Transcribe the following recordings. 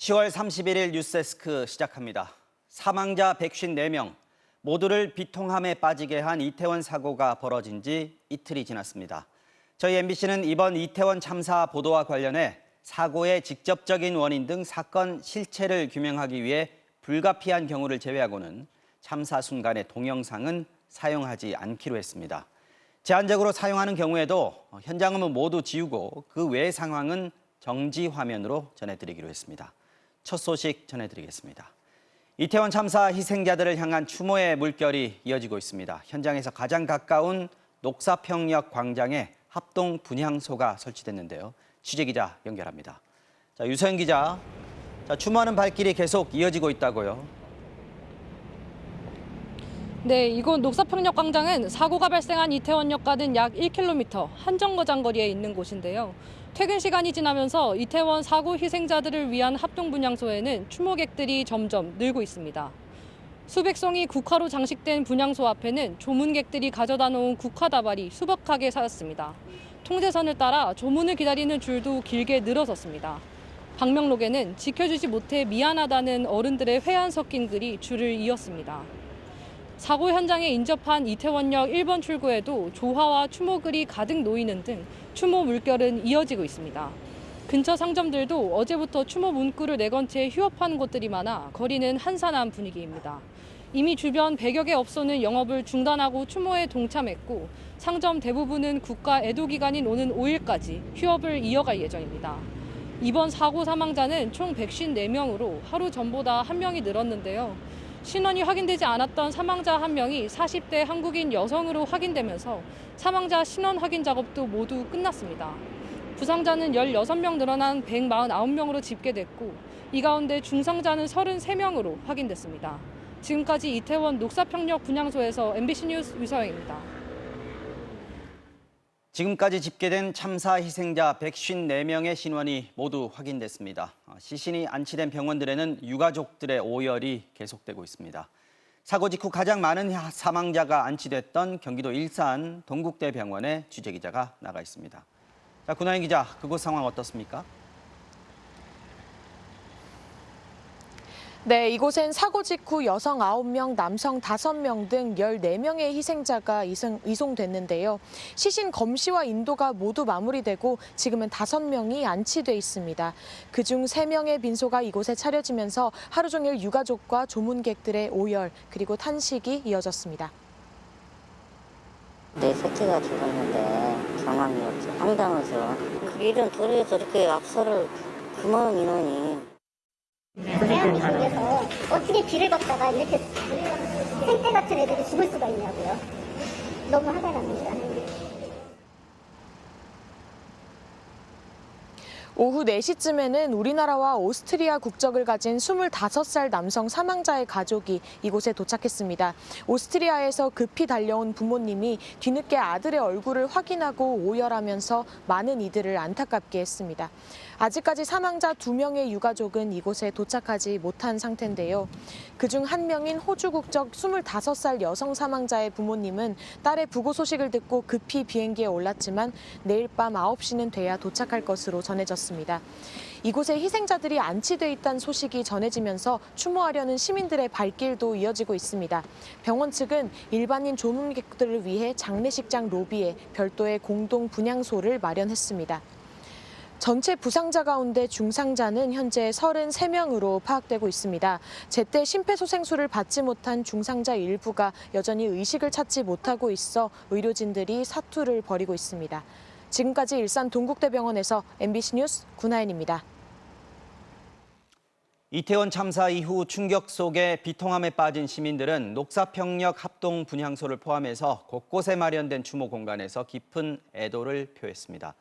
10월 31일 뉴스데스크 시작합니다. 사망자 154명, 모두를 비통함에 빠지게 한 이태원 사고가 벌어진 지 이틀이 지났습니다. 저희 MBC는 이번 이태원 참사 보도와 관련해 사고의 직접적인 원인 등 사건 실체를 규명하기 위해 불가피한 경우를 제외하고는 참사 순간의 동영상은 사용하지 않기로 했습니다. 제한적으로 사용하는 경우에도 현장음은 모두 지우고 그 외의 상황은 정지 화면으로 전해드리기로 했습니다. 첫 소식 전해드리겠습니다. 이태원 참사 희생자들을 향한 추모의 물결이 이어지고 있습니다. 현장에서 가장 가까운 녹사평역 광장에 합동 분향소가 설치됐는데요. 취재기자 연결합니다. 유서연 기자, 추모하는 발길이 계속 이어지고 있다고요? 네, 이곳 녹사평역 광장은 사고가 발생한 이태원역과는 약 1km 한정거장 거리에 있는 곳인데요. 퇴근 시간이 지나면서 이태원 사고 희생자들을 위한 합동분향소에는 추모객들이 점점 늘고 있습니다. 수백 송이 국화로 장식된 분향소 앞에는 조문객들이 가져다 놓은 국화 다발이 수북하게 쌓였습니다. 통제선을 따라 조문을 기다리는 줄도 길게 늘어섰습니다. 방명록에는 지켜주지 못해 미안하다는 어른들의 회한 섞인 글이 줄을 이었습니다. 사고 현장에 인접한 이태원역 1번 출구에도 조화와 추모글이 가득 놓이는 등 추모 물결은 이어지고 있습니다. 근처 상점들도 어제부터 추모 문구를 내건 채 휴업하는 곳들이 많아 거리는 한산한 분위기입니다. 이미 주변 100여 개 업소는 영업을 중단하고 추모에 동참했고 상점 대부분은 국가 애도 기간인 오는 5일까지 휴업을 이어갈 예정입니다. 이번 사고 사망자는 총 154명으로 하루 전보다 1명이 늘었는데요. 신원이 확인되지 않았던 사망자 1명이 40대 한국인 여성으로 확인되면서 사망자 신원 확인 작업도 모두 끝났습니다. 부상자는 16명 늘어난 149명으로 집계됐고 이 가운데 중상자는 33명으로 확인됐습니다. 지금까지 이태원 녹사평역 분향소에서 MBC 뉴스 유서영입니다. 지금까지 집계된 참사 희생자 154명의 신원이 모두 확인됐습니다. 시신이 안치된 병원들에는 유가족들의 오열이 계속되고 있습니다. 사고 직후 가장 많은 사망자가 안치됐던 경기도 일산 동국대병원에 취재기자가 나가 있습니다. 구나인 기자, 그곳 상황 어떻습니까? 네, 이곳엔 사고 직후 여성 9명, 남성 5명 등 14명의 희생자가 이송됐는데요. 시신 검시와 인도가 모두 마무리되고 지금은 5명이 안치돼 있습니다. 그중 3명의 빈소가 이곳에 차려지면서 하루 종일 유가족과 조문객들의 오열 그리고 탄식이 이어졌습니다. 내 새끼가 죽었는데 경황이 없지, 황당하죠. 이런 도리에 저렇게 압사를 그만 인원이. 고생하기 위해서 어떻게 길을 걷다가 이렇게 생떼 같은 애들이 죽을 수가 있냐고요. 너무 화가 납니다. 오후 4시쯤에는 우리나라와 오스트리아 국적을 가진 25살 남성 사망자의 가족이 이곳에 도착했습니다. 오스트리아에서 급히 달려온 부모님이 뒤늦게 아들의 얼굴을 확인하고 오열하면서 많은 이들을 안타깝게 했습니다. 아직까지 사망자 2명의 유가족은 이곳에 도착하지 못한 상태인데요. 그중 1명인 호주 국적 25살 여성 사망자의 부모님은 딸의 부고 소식을 듣고 급히 비행기에 올랐지만 내일 밤 9시는 돼야 도착할 것으로 전해졌습니다. 이곳에 희생자들이 안치돼 있다는 소식이 전해지면서 추모하려는 시민들의 발길도 이어지고 있습니다. 병원 측은 일반인 조문객들을 위해 장례식장 로비에 별도의 공동 분향소를 마련했습니다. 전체 부상자 가운데 중상자는 현재 33명으로 파악되고 있습니다. 제때 심폐소생술을 받지 못한 중상자 일부가 여전히 의식을 찾지 못하고 있어 의료진들이 사투를 벌이고 있습니다. 지금까지 일산 동국대병원에서 MBC 뉴스 구나인입니다. 이태원 참사 이후 충격 속에 비통함에 빠진 시민들은 녹사평역 합동 분향소를 포함해서 곳곳에 마련된 추모 공간에서 깊은 애도를 표했습니다.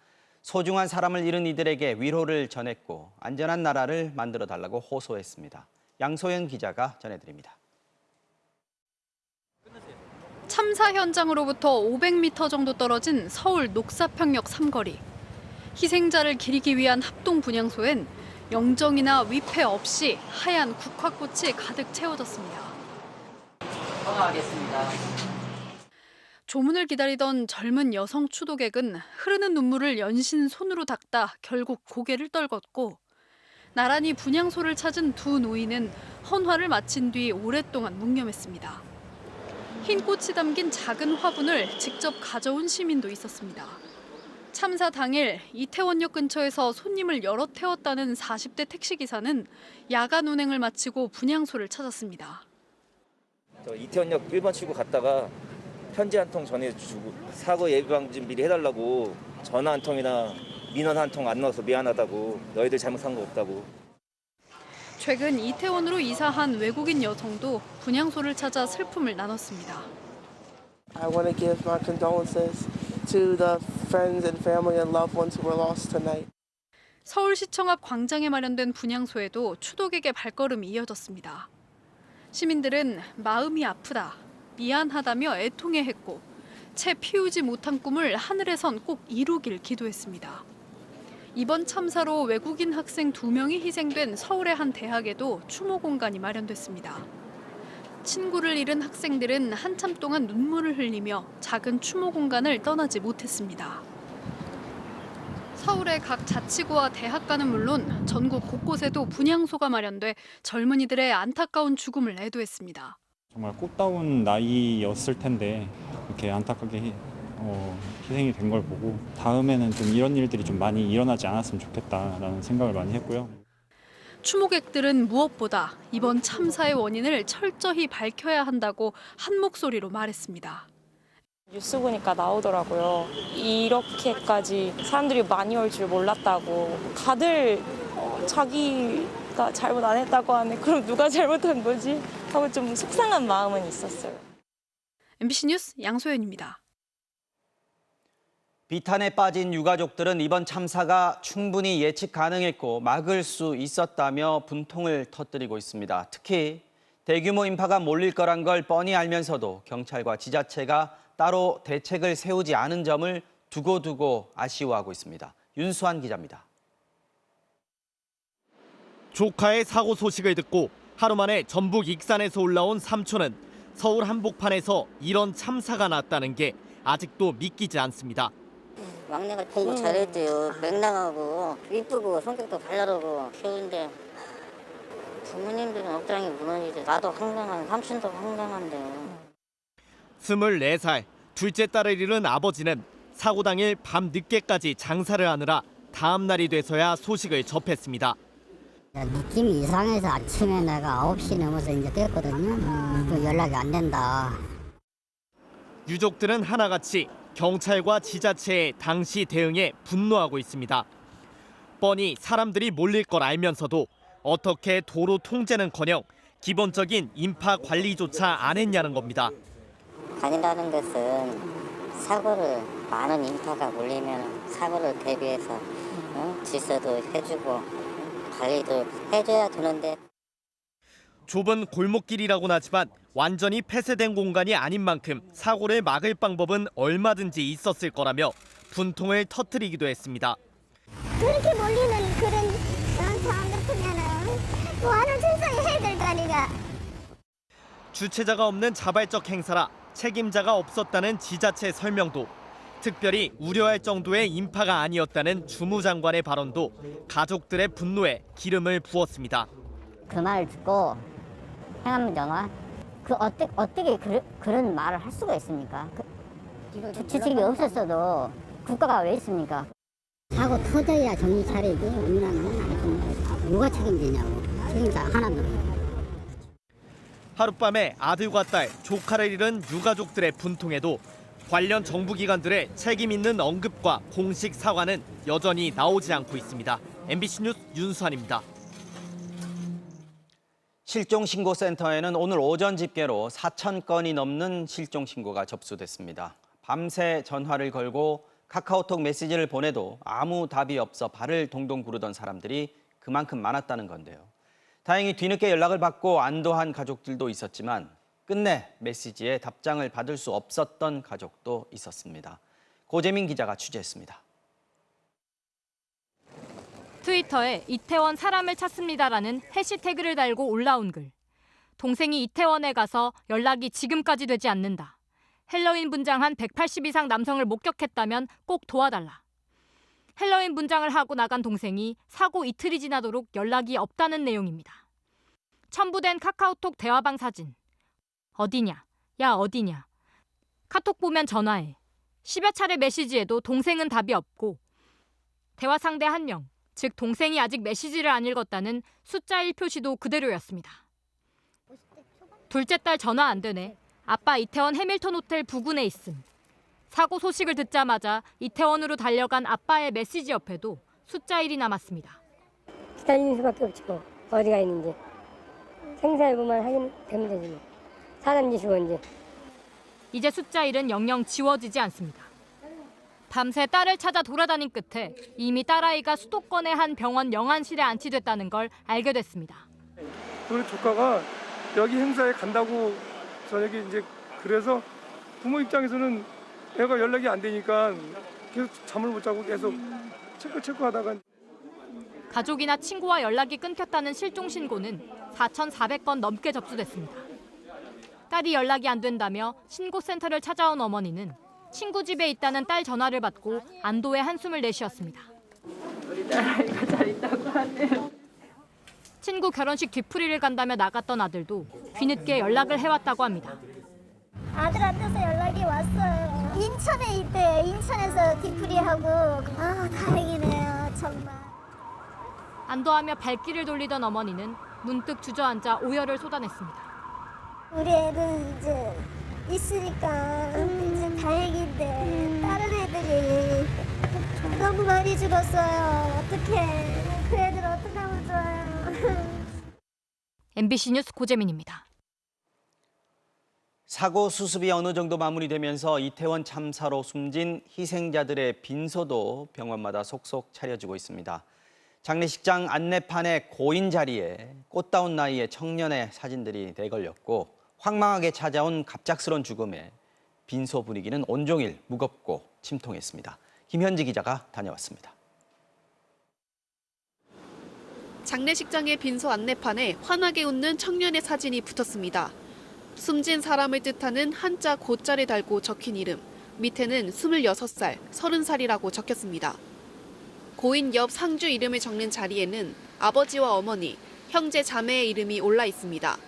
소중한 사람을 잃은 이들에게 위로를 전했고 안전한 나라를 만들어달라고 호소했습니다. 양소연 기자가 전해드립니다. 참사 현장으로부터 500m 정도 떨어진 서울 녹사평역 삼거리. 희생자를 기리기 위한 합동 분향소엔 영정이나 위패 없이 하얀 국화꽃이 가득 채워졌습니다. 헌화하겠습니다. 조문을 기다리던 젊은 여성 추도객은 흐르는 눈물을 연신 손으로 닦다 결국 고개를 떨궜고 나란히 분향소를 찾은 두 노인은 헌화를 마친 뒤 오랫동안 묵념했습니다. 흰 꽃이 담긴 작은 화분을 직접 가져온 시민도 있었습니다. 참사 당일 이태원역 근처에서 손님을 여럿 태웠다는 40대 택시기사는 야간 운행을 마치고 분향소를 찾았습니다. 이태원역 1번 출구 갔다가 편지 한 통 전해주고 사고 예방 좀 미리 해달라고 전화 한 통이나 민원 한 통 안 넣어서 미안하다고 너희들 잘못한 거 없다고. 최근 이태원으로 이사한 외국인 여성도 분향소를 찾아 슬픔을 나눴습니다. I want to give my condolences to the friends and family and loved ones who were lost tonight. 서울시청 앞 광장에 마련된 분향소에도 추도객의 발걸음이 이어졌습니다. 시민들은 마음이 아프다, 미안하다며 애통해했고 채 피우지 못한 꿈을 하늘에선 꼭 이루길 기도했습니다. 이번 참사로 외국인 학생 2명이 희생된 서울의 한 대학에도 추모 공간이 마련됐습니다. 친구를 잃은 학생들은 한참 동안 눈물을 흘리며 작은 추모 공간을 떠나지 못했습니다. 서울의 각 자치구와 대학가는 물론 전국 곳곳에도 분향소가 마련돼 젊은이들의 안타까운 죽음을 애도했습니다. 정말 꽃다운 나이였을 텐데 이렇게 안타깝게 희생이 된 걸 보고 다음에는 좀 이런 일들이 좀 많이 일어나지 않았으면 좋겠다라는 생각을 많이 했고요. 추모객들은 무엇보다 이번 참사의 원인을 철저히 밝혀야 한다고 한 목소리로 말했습니다. 뉴스 보니까 나오더라고요. 이렇게까지 사람들이 많이 올 줄 몰랐다고. 다들 자기가 잘못 안 했다고 하네. 그럼 누가 잘못한 거지? 하고 좀 속상한 마음은 있었어요. MBC 뉴스 양소연입니다. 비탄에 빠진 유가족들은 이번 참사가 충분히 예측 가능했고 막을 수 있었다며 분통을 터뜨리고 있습니다. 특히 대규모 인파가 몰릴 거란 걸 뻔히 알면서도 경찰과 지자체가 따로 대책을 세우지 않은 점을 두고두고 아쉬워하고 있습니다. 윤수환 기자입니다. 조카의 사고 소식을 듣고 하루 만에 전북 익산에서 올라온 삼촌은 서울 한복판에서 이런 참사가 났다는 게 아직도 믿기지 않습니다. 막내가 공부 잘했대요. 맹랑하고 이쁘고 성격도 발랄하고 키우는데 부모님들은 억장이 무너지죠. 나도 황당한, 삼촌도 황당한데. 24살, 둘째 딸을 잃은 아버지는 사고 당일 밤 늦게까지 장사를 하느라 다음 날이 돼서야 소식을 접했습니다. 느낌이 이상해서 아침에 내가 9시 넘어서 이제 깼거든요. 또 연락이 안 된다. 유족들은 하나같이 경찰과 지자체의 당시 대응에 분노하고 있습니다. 뻔히 사람들이 몰릴 걸 알면서도 어떻게 도로 통제는커녕 기본적인 인파 관리조차 안 했냐는 겁니다. 다닌다는 것은 사고를 많은 인파가 몰리면 사고를 대비해서 질서도 해주고 관리도 해줘야 되는데. 좁은 골목길이라고는 하지만 완전히 폐쇄된 공간이 아닌 만큼 사고를 막을 방법은 얼마든지 있었을 거라며 분통을 터뜨리기도 했습니다. 그렇게 몰리는 그런 상황 같으면은 뭐하는 세상에 해야 될 거 아니냐. 주체자가 없는 자발적 행사라 책임자가 없었다는 지자체 설명도, 특별히 우려할 정도의 인파가 아니었다는 주무장관의 발언도 가족들의 분노에 기름을 부었습니다. 그 말을 듣고 행안부 전화? 어떻게 그런 말을 할 수가 있습니까? 주책이 없었어도 국가가 왜 있습니까? 사고 터져야 정신 차리지 우리나라는 누가 책임지냐고. 책임자 하나도. 하룻밤에 아들과 딸, 조카를 잃은 유가족들의 분통에도 관련 정부기관들의 책임 있는 언급과 공식 사과는 여전히 나오지 않고 있습니다. MBC 뉴스 윤수환입니다. 실종신고센터에는 오늘 오전 집계로 4,000건이 넘는 실종신고가 접수됐습니다. 밤새 전화를 걸고 카카오톡 메시지를 보내도 아무 답이 없어 발을 동동 구르던 사람들이 그만큼 많았다는 건데요. 다행히 뒤늦게 연락을 받고 안도한 가족들도 있었지만 끝내 메시지에 답장을 받을 수 없었던 가족도 있었습니다. 고재민 기자가 취재했습니다. 트위터에 이태원 사람을 찾습니다라는 해시태그를 달고 올라온 글. 동생이 이태원에 가서 연락이 지금까지 되지 않는다. 헬로윈 분장한 180 이상 남성을 목격했다면 꼭 도와달라. 헬로윈 분장을 하고 나간 동생이 사고 이틀이 지나도록 연락이 없다는 내용입니다. 첨부된 카카오톡 대화방 사진. 어디냐? 야 어디냐? 카톡 보면 전화해. 10여 차례 메시지에도 동생은 답이 없고 대화 상대 1명, 즉 동생이 아직 메시지를 안 읽었다는 숫자 1 표시도 그대로였습니다. 둘째 딸 전화 안 되네. 아빠 이태원 해밀턴 호텔 부근에 있음. 사고 소식을 듣자마자 이태원으로 달려간 아빠의 메시지 옆에도 숫자 1이 남았습니다. 기다리는 수밖에 없죠. 어디가 있는지. 생사일보만 확인되면 되지 뭐. 사람 짓이 뭔지. 이제 숫자 1은 영영 지워지지 않습니다. 밤새 딸을 찾아 돌아다닌 끝에 이미 딸아이가 수도권의 한 병원 영안실에 안치됐다는 걸 알게 됐습니다. 우리 조카가 여기 행사에 간다고 저녁에 이제 그래서 부모 입장에서는 애가 연락이 안 되니까 계속 잠을 못 자고 계속 체크하다가 가족이나 친구와 연락이 끊겼다는 실종 신고는 4,400건 넘게 접수됐습니다. 딸이 연락이 안 된다며 신고센터를 찾아온 어머니는 친구 집에 있다는 딸 전화를 받고 안도의 한숨을 내쉬었습니다. 우리 딸아이가 잘 있다고 하네요. 친구 결혼식 뒤풀이를 간다며 나갔던 아들도 뒤늦게 연락을 해왔다고 합니다. 아들한테서 연락이 왔어요. 인천에 있대요. 인천에서 뒤풀이하고. 아, 다행이네요. 정말. 안도하며 발길을 돌리던 어머니는 문득 주저앉아 오열을 쏟아냈습니다. 우리 애는 이제 있으니까 이제 다행인데 다른 애들이 너무 많이 죽었어요. 어떡해. 그 애들 어떻게 하면 좋아요. MBC 뉴스 고재민입니다. 사고 수습이 어느 정도 마무리되면서 이태원 참사로 숨진 희생자들의 빈소도 병원마다 속속 차려지고 있습니다. 장례식장 안내판의 고인 자리에 꽃다운 나이의 청년의 사진들이 내걸렸고 황망하게 찾아온 갑작스런 죽음에 빈소 분위기는 온종일 무겁고 침통했습니다. 김현지 기자가 다녀왔습니다. 장례식장의 빈소 안내판에 환하게 웃는 청년의 사진이 붙었습니다. 숨진 사람을 뜻하는 한자 고자를 달고 적힌 이름, 밑에는 26살, 30살이라고 적혔습니다. 고인 옆 상주 이름을 적는 자리에는 아버지와 어머니, 형제 자매의 이름이 올라 있습니다.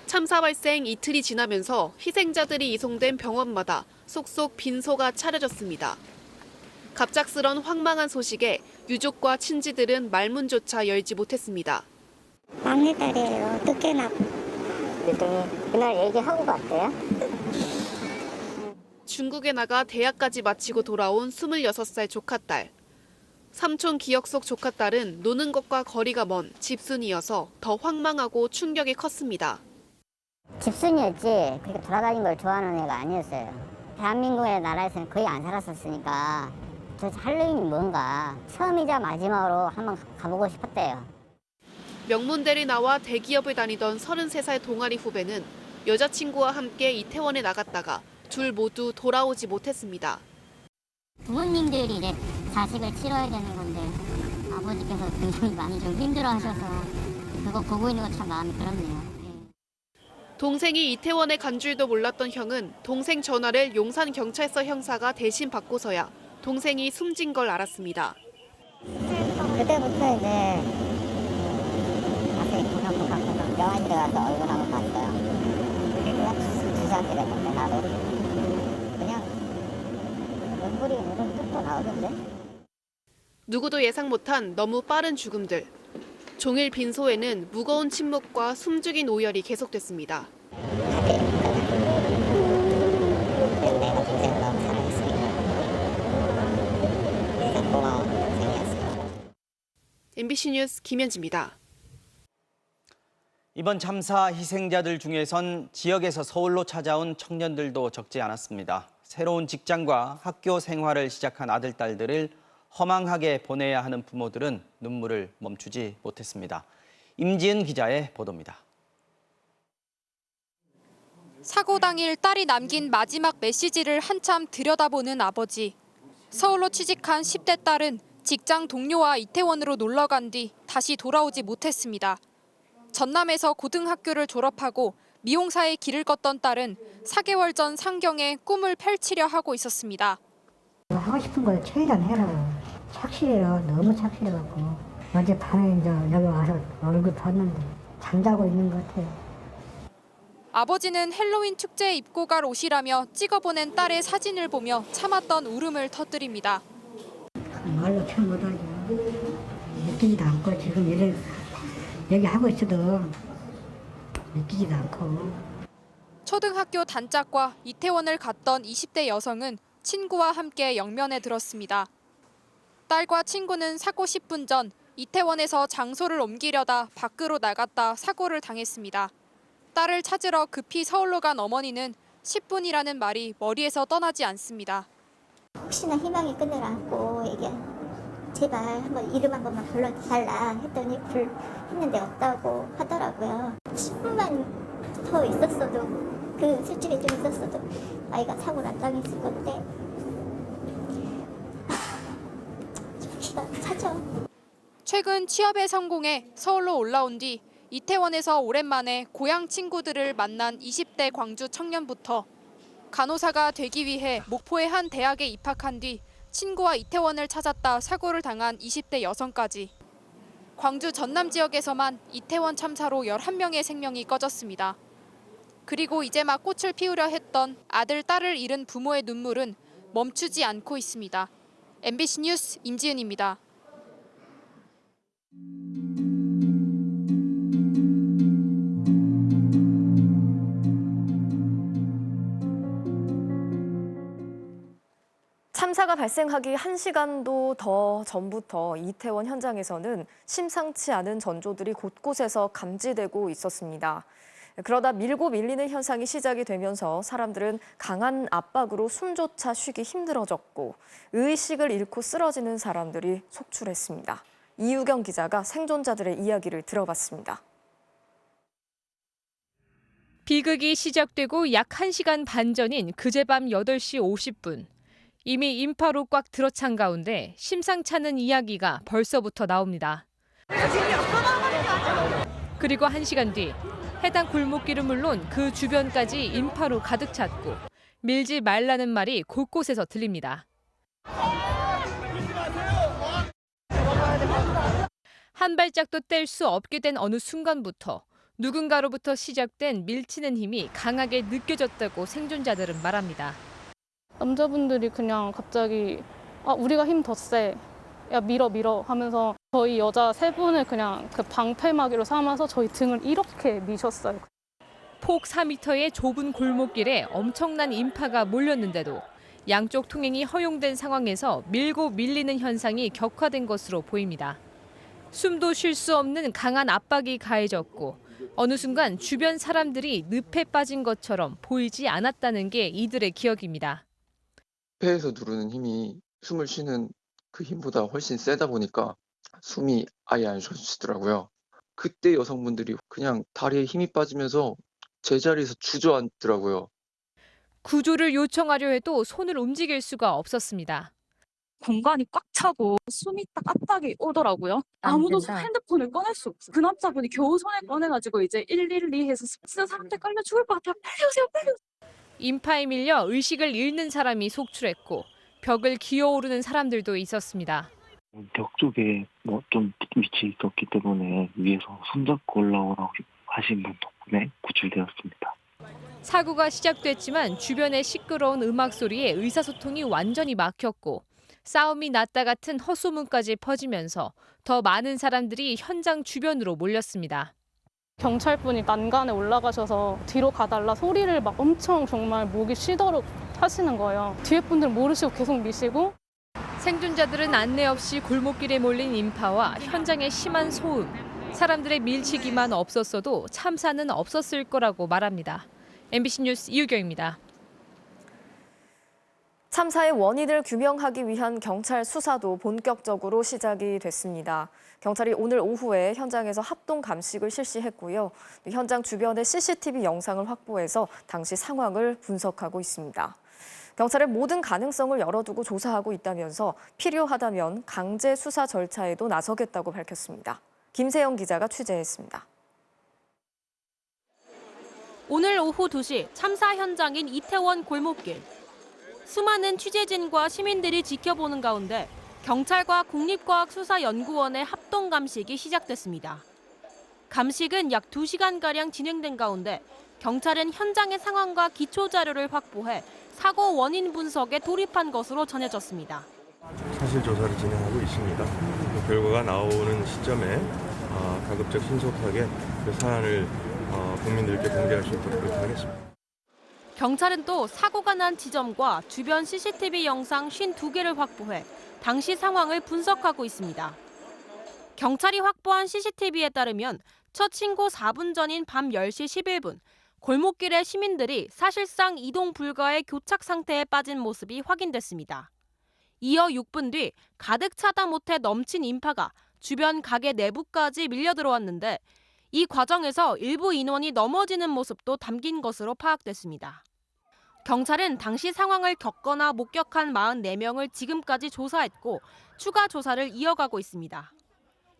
참사 발생 이틀이 지나면서 희생자들이 이송된 병원마다 속속 빈소가 차려졌습니다. 갑작스런 황망한 소식에 유족과 친지들은 말문조차 열지 못했습니다. 막내딸이에요. 늦게 낳고. 그날 얘기하고 갔대요? 중국에 나가 대학까지 마치고 돌아온 26살 조카딸. 삼촌 기억 속 조카딸은 노는 것과 거리가 먼 집순이여서 더 황망하고 충격이 컸습니다. 집순이였지 그렇게 돌아다니는 걸 좋아하는 애가 아니었어요. 대한민국의 나라에서는 거의 안 살았었으니까 도대체 할로윈이 뭔가 처음이자 마지막으로 한번 가보고 싶었대요. 명문대를 나와 대기업을 다니던 33살 동아리 후배는 여자친구와 함께 이태원에 나갔다가 둘 모두 돌아오지 못했습니다. 부모님들이 이제 자식을 치러야 되는 건데 아버지께서 굉장히 많이 좀 힘들어하셔서 그거 보고 있는 거 참 마음이 그렇네요. 동생이 이태원에 간 줄도 몰랐던 형은 동생 전화를 용산경찰서 형사가 대신 받고서야 동생이 숨진 걸 알았습니다. 그때부터 이제 가슴이 쿵쾅쿵쾅 병원에 들어가서 얼굴 한번 봤어요. 그냥 주저앉게 됐는데 나도 그냥 눈물이 뚝뚝 나오던데. 누구도 예상 못한 너무 빠른 죽음들. 종일 빈소에는 무거운 침묵과 숨죽인 오열이 계속됐습니다. MBC 뉴스 김현지입니다. 이번 참사 희생자들 중에선 지역에서 서울로 찾아온 청년들도 적지 않았습니다. 새로운 직장과 학교 생활을 시작한 아들, 딸들을 허망하게 보내야 하는 부모들은 눈물을 멈추지 못했습니다. 임지은 기자의 보도입니다. 사고 당일 딸이 남긴 마지막 메시지를 한참 들여다보는 아버지. 서울로 취직한 10대 딸은 직장 동료와 이태원으로 놀러 간 뒤 다시 돌아오지 못했습니다. 전남에서 고등학교를 졸업하고 미용사의 길을 걷던 딸은 4개월 전 상경에 꿈을 펼치려 하고 있었습니다. 하고 싶은 걸 최대한 해라고. 착실해요. 너무 착실해갖고 어젯밤에 이제 여기 와서 얼굴 봤는데 잠자고 있는 것 같아요. 아버지는 헬로윈 축제에 입고 갈 옷이라며 찍어보낸 딸의 사진을 보며 참았던 울음을 터뜨립니다. 말로 표현 못하죠. 느끼지도 않고 지금 이런 얘기하고 있어도 느끼지도 않고. 초등학교 단짝과 이태원을 갔던 20대 여성은 친구와 함께 영면에 들었습니다. 딸과 친구는 사고 10분 전 이태원에서 장소를 옮기려다 밖으로 나갔다 사고를 당했습니다. 딸을 찾으러 급히 서울로 간 어머니는 10분이라는 말이 머리에서 떠나지 않습니다. 혹시나 희망의 끈을 안고 이게 제발 한번 이름 한 번만 불러달라 했더니 했는데 없다고 하더라고요. 10분만 더 있었어도 그 술집에 좀 있었어도 아이가 사고를 안 당했을 건데 기가 차죠. 최근 취업에 성공해 서울로 올라온 뒤 이태원에서 오랜만에 고향 친구들을 만난 20대 광주 청년부터 간호사가 되기 위해 목포의 한 대학에 입학한 뒤 친구와 이태원을 찾았다 사고를 당한 20대 여성까지. 광주 전남 지역에서만 이태원 참사로 11명의 생명이 꺼졌습니다. 그리고 이제 막 꽃을 피우려 했던 아들, 딸을 잃은 부모의 눈물은 멈추지 않고 있습니다. MBC 뉴스 임지은입니다. 참사가 발생하기 1시간도 더 전부터 이태원 현장에서는 심상치 않은 전조들이 곳곳에서 감지되고 있었습니다. 그러다 밀고 밀리는 현상이 시작이 되면서 사람들은 강한 압박으로 숨조차 쉬기 힘들어졌고 의식을 잃고 쓰러지는 사람들이 속출했습니다. 이유경 기자가 생존자들의 이야기를 들어봤습니다. 비극이 시작되고 약 1시간 반 전인 그제밤 8시 50분. 이미 인파로 꽉 들어찬 가운데 심상찮은 이야기가 벌써부터 나옵니다. 그리고 1시간 뒤 해당 골목길은 물론 그 주변까지 인파로 가득 찼고 밀지 말라는 말이 곳곳에서 들립니다. 한 발짝도 뗄 수 없게 된 어느 순간부터 누군가로부터 시작된 밀치는 힘이 강하게 느껴졌다고 생존자들은 말합니다. 남자분들이 그냥 갑자기 우리가 힘 더 세. 야 밀어 하면서 저희 여자 3분을 그냥 그 방패막이로 삼아서 저희 등을 이렇게 미셨어요. 폭 4m의 좁은 골목길에 엄청난 인파가 몰렸는데도 양쪽 통행이 허용된 상황에서 밀고 밀리는 현상이 격화된 것으로 보입니다. 숨도 쉴 수 없는 강한 압박이 가해졌고 어느 순간 주변 사람들이 늪에 빠진 것처럼 보이지 않았다는 게 이들의 기억입니다. 폐에서 누르는 힘이 숨을 쉬는 그 힘보다 훨씬 세다 보니까 숨이 아예 안 쉬어지더라고요. 그때 여성분들이 그냥 다리에 힘이 빠지면서 제자리에서 주저앉더라고요. 구조를 요청하려 해도 손을 움직일 수가 없었습니다. 공간이 꽉 차고 숨이 딱 압박이 오더라고요. 아무도 핸드폰을 꺼낼 수 없어요. 그 남자분이 겨우 손에 꺼내가지고 이제 112 해서 진짜 사람들 깔려 죽을 것 같아요. 빨리 오세요, 빨리 오세요. 인파에 밀려 의식을 잃는 사람이 속출했고 벽을 기어오르는 사람들도 있었습니다. 벽 쪽에 좀 위치 있었기 때문에 위에서 손잡고 올라오라고 하신 분 덕분에 구출되었습니다. 사고가 시작됐지만 주변의 시끄러운 음악 소리에 의사소통이 완전히 막혔고 싸움이 났다 같은 헛소문까지 퍼지면서 더 많은 사람들이 현장 주변으로 몰렸습니다. 경찰분이 난간에 올라가셔서 뒤로 가달라 소리를 막 엄청 정말 목이 쉬도록 하시는 거예요. 뒤에 분들 모르시고 계속 미시고. 생존자들은 안내 없이 골목길에 몰린 인파와 현장의 심한 소음, 사람들의 밀치기만 없었어도 참사는 없었을 거라고 말합니다. MBC 뉴스 이유경입니다. 참사의 원인을 규명하기 위한 경찰 수사도 본격적으로 시작이 됐습니다. 경찰이 오늘 오후에 현장에서 합동 감식을 실시했고요. 현장 주변의 CCTV 영상을 확보해서 당시 상황을 분석하고 있습니다. 경찰은 모든 가능성을 열어두고 조사하고 있다면서 필요하다면 강제 수사 절차에도 나서겠다고 밝혔습니다. 김세영 기자가 취재했습니다. 오늘 오후 2시 참사 현장인 이태원 골목길. 수많은 취재진과 시민들이 지켜보는 가운데 경찰과 국립과학수사연구원의 합동 감식이 시작됐습니다. 감식은 약 2시간가량 진행된 가운데 경찰은 현장의 상황과 기초 자료를 확보해 사고 원인 분석에 돌입한 것으로 전해졌습니다. 사실 조사를 진행하고 있습니다. 그 결과가 나오는 시점에 가급적 신속하게 그 사안을 국민들께 공개할 수 있도록 그렇게 하겠습니다. 경찰은 또 사고가 난 지점과 주변 CCTV 영상 52개를 확보해 당시 상황을 분석하고 있습니다. 경찰이 확보한 CCTV에 따르면 첫 신고 4분 전인 밤 10시 11분, 골목길에 시민들이 사실상 이동 불가의 교착 상태에 빠진 모습이 확인됐습니다. 이어 6분 뒤 가득 차다 못해 넘친 인파가 주변 가게 내부까지 밀려 들어왔는데 이 과정에서 일부 인원이 넘어지는 모습도 담긴 것으로 파악됐습니다. 경찰은 당시 상황을 겪거나 목격한 44명을 지금까지 조사했고 추가 조사를 이어가고 있습니다.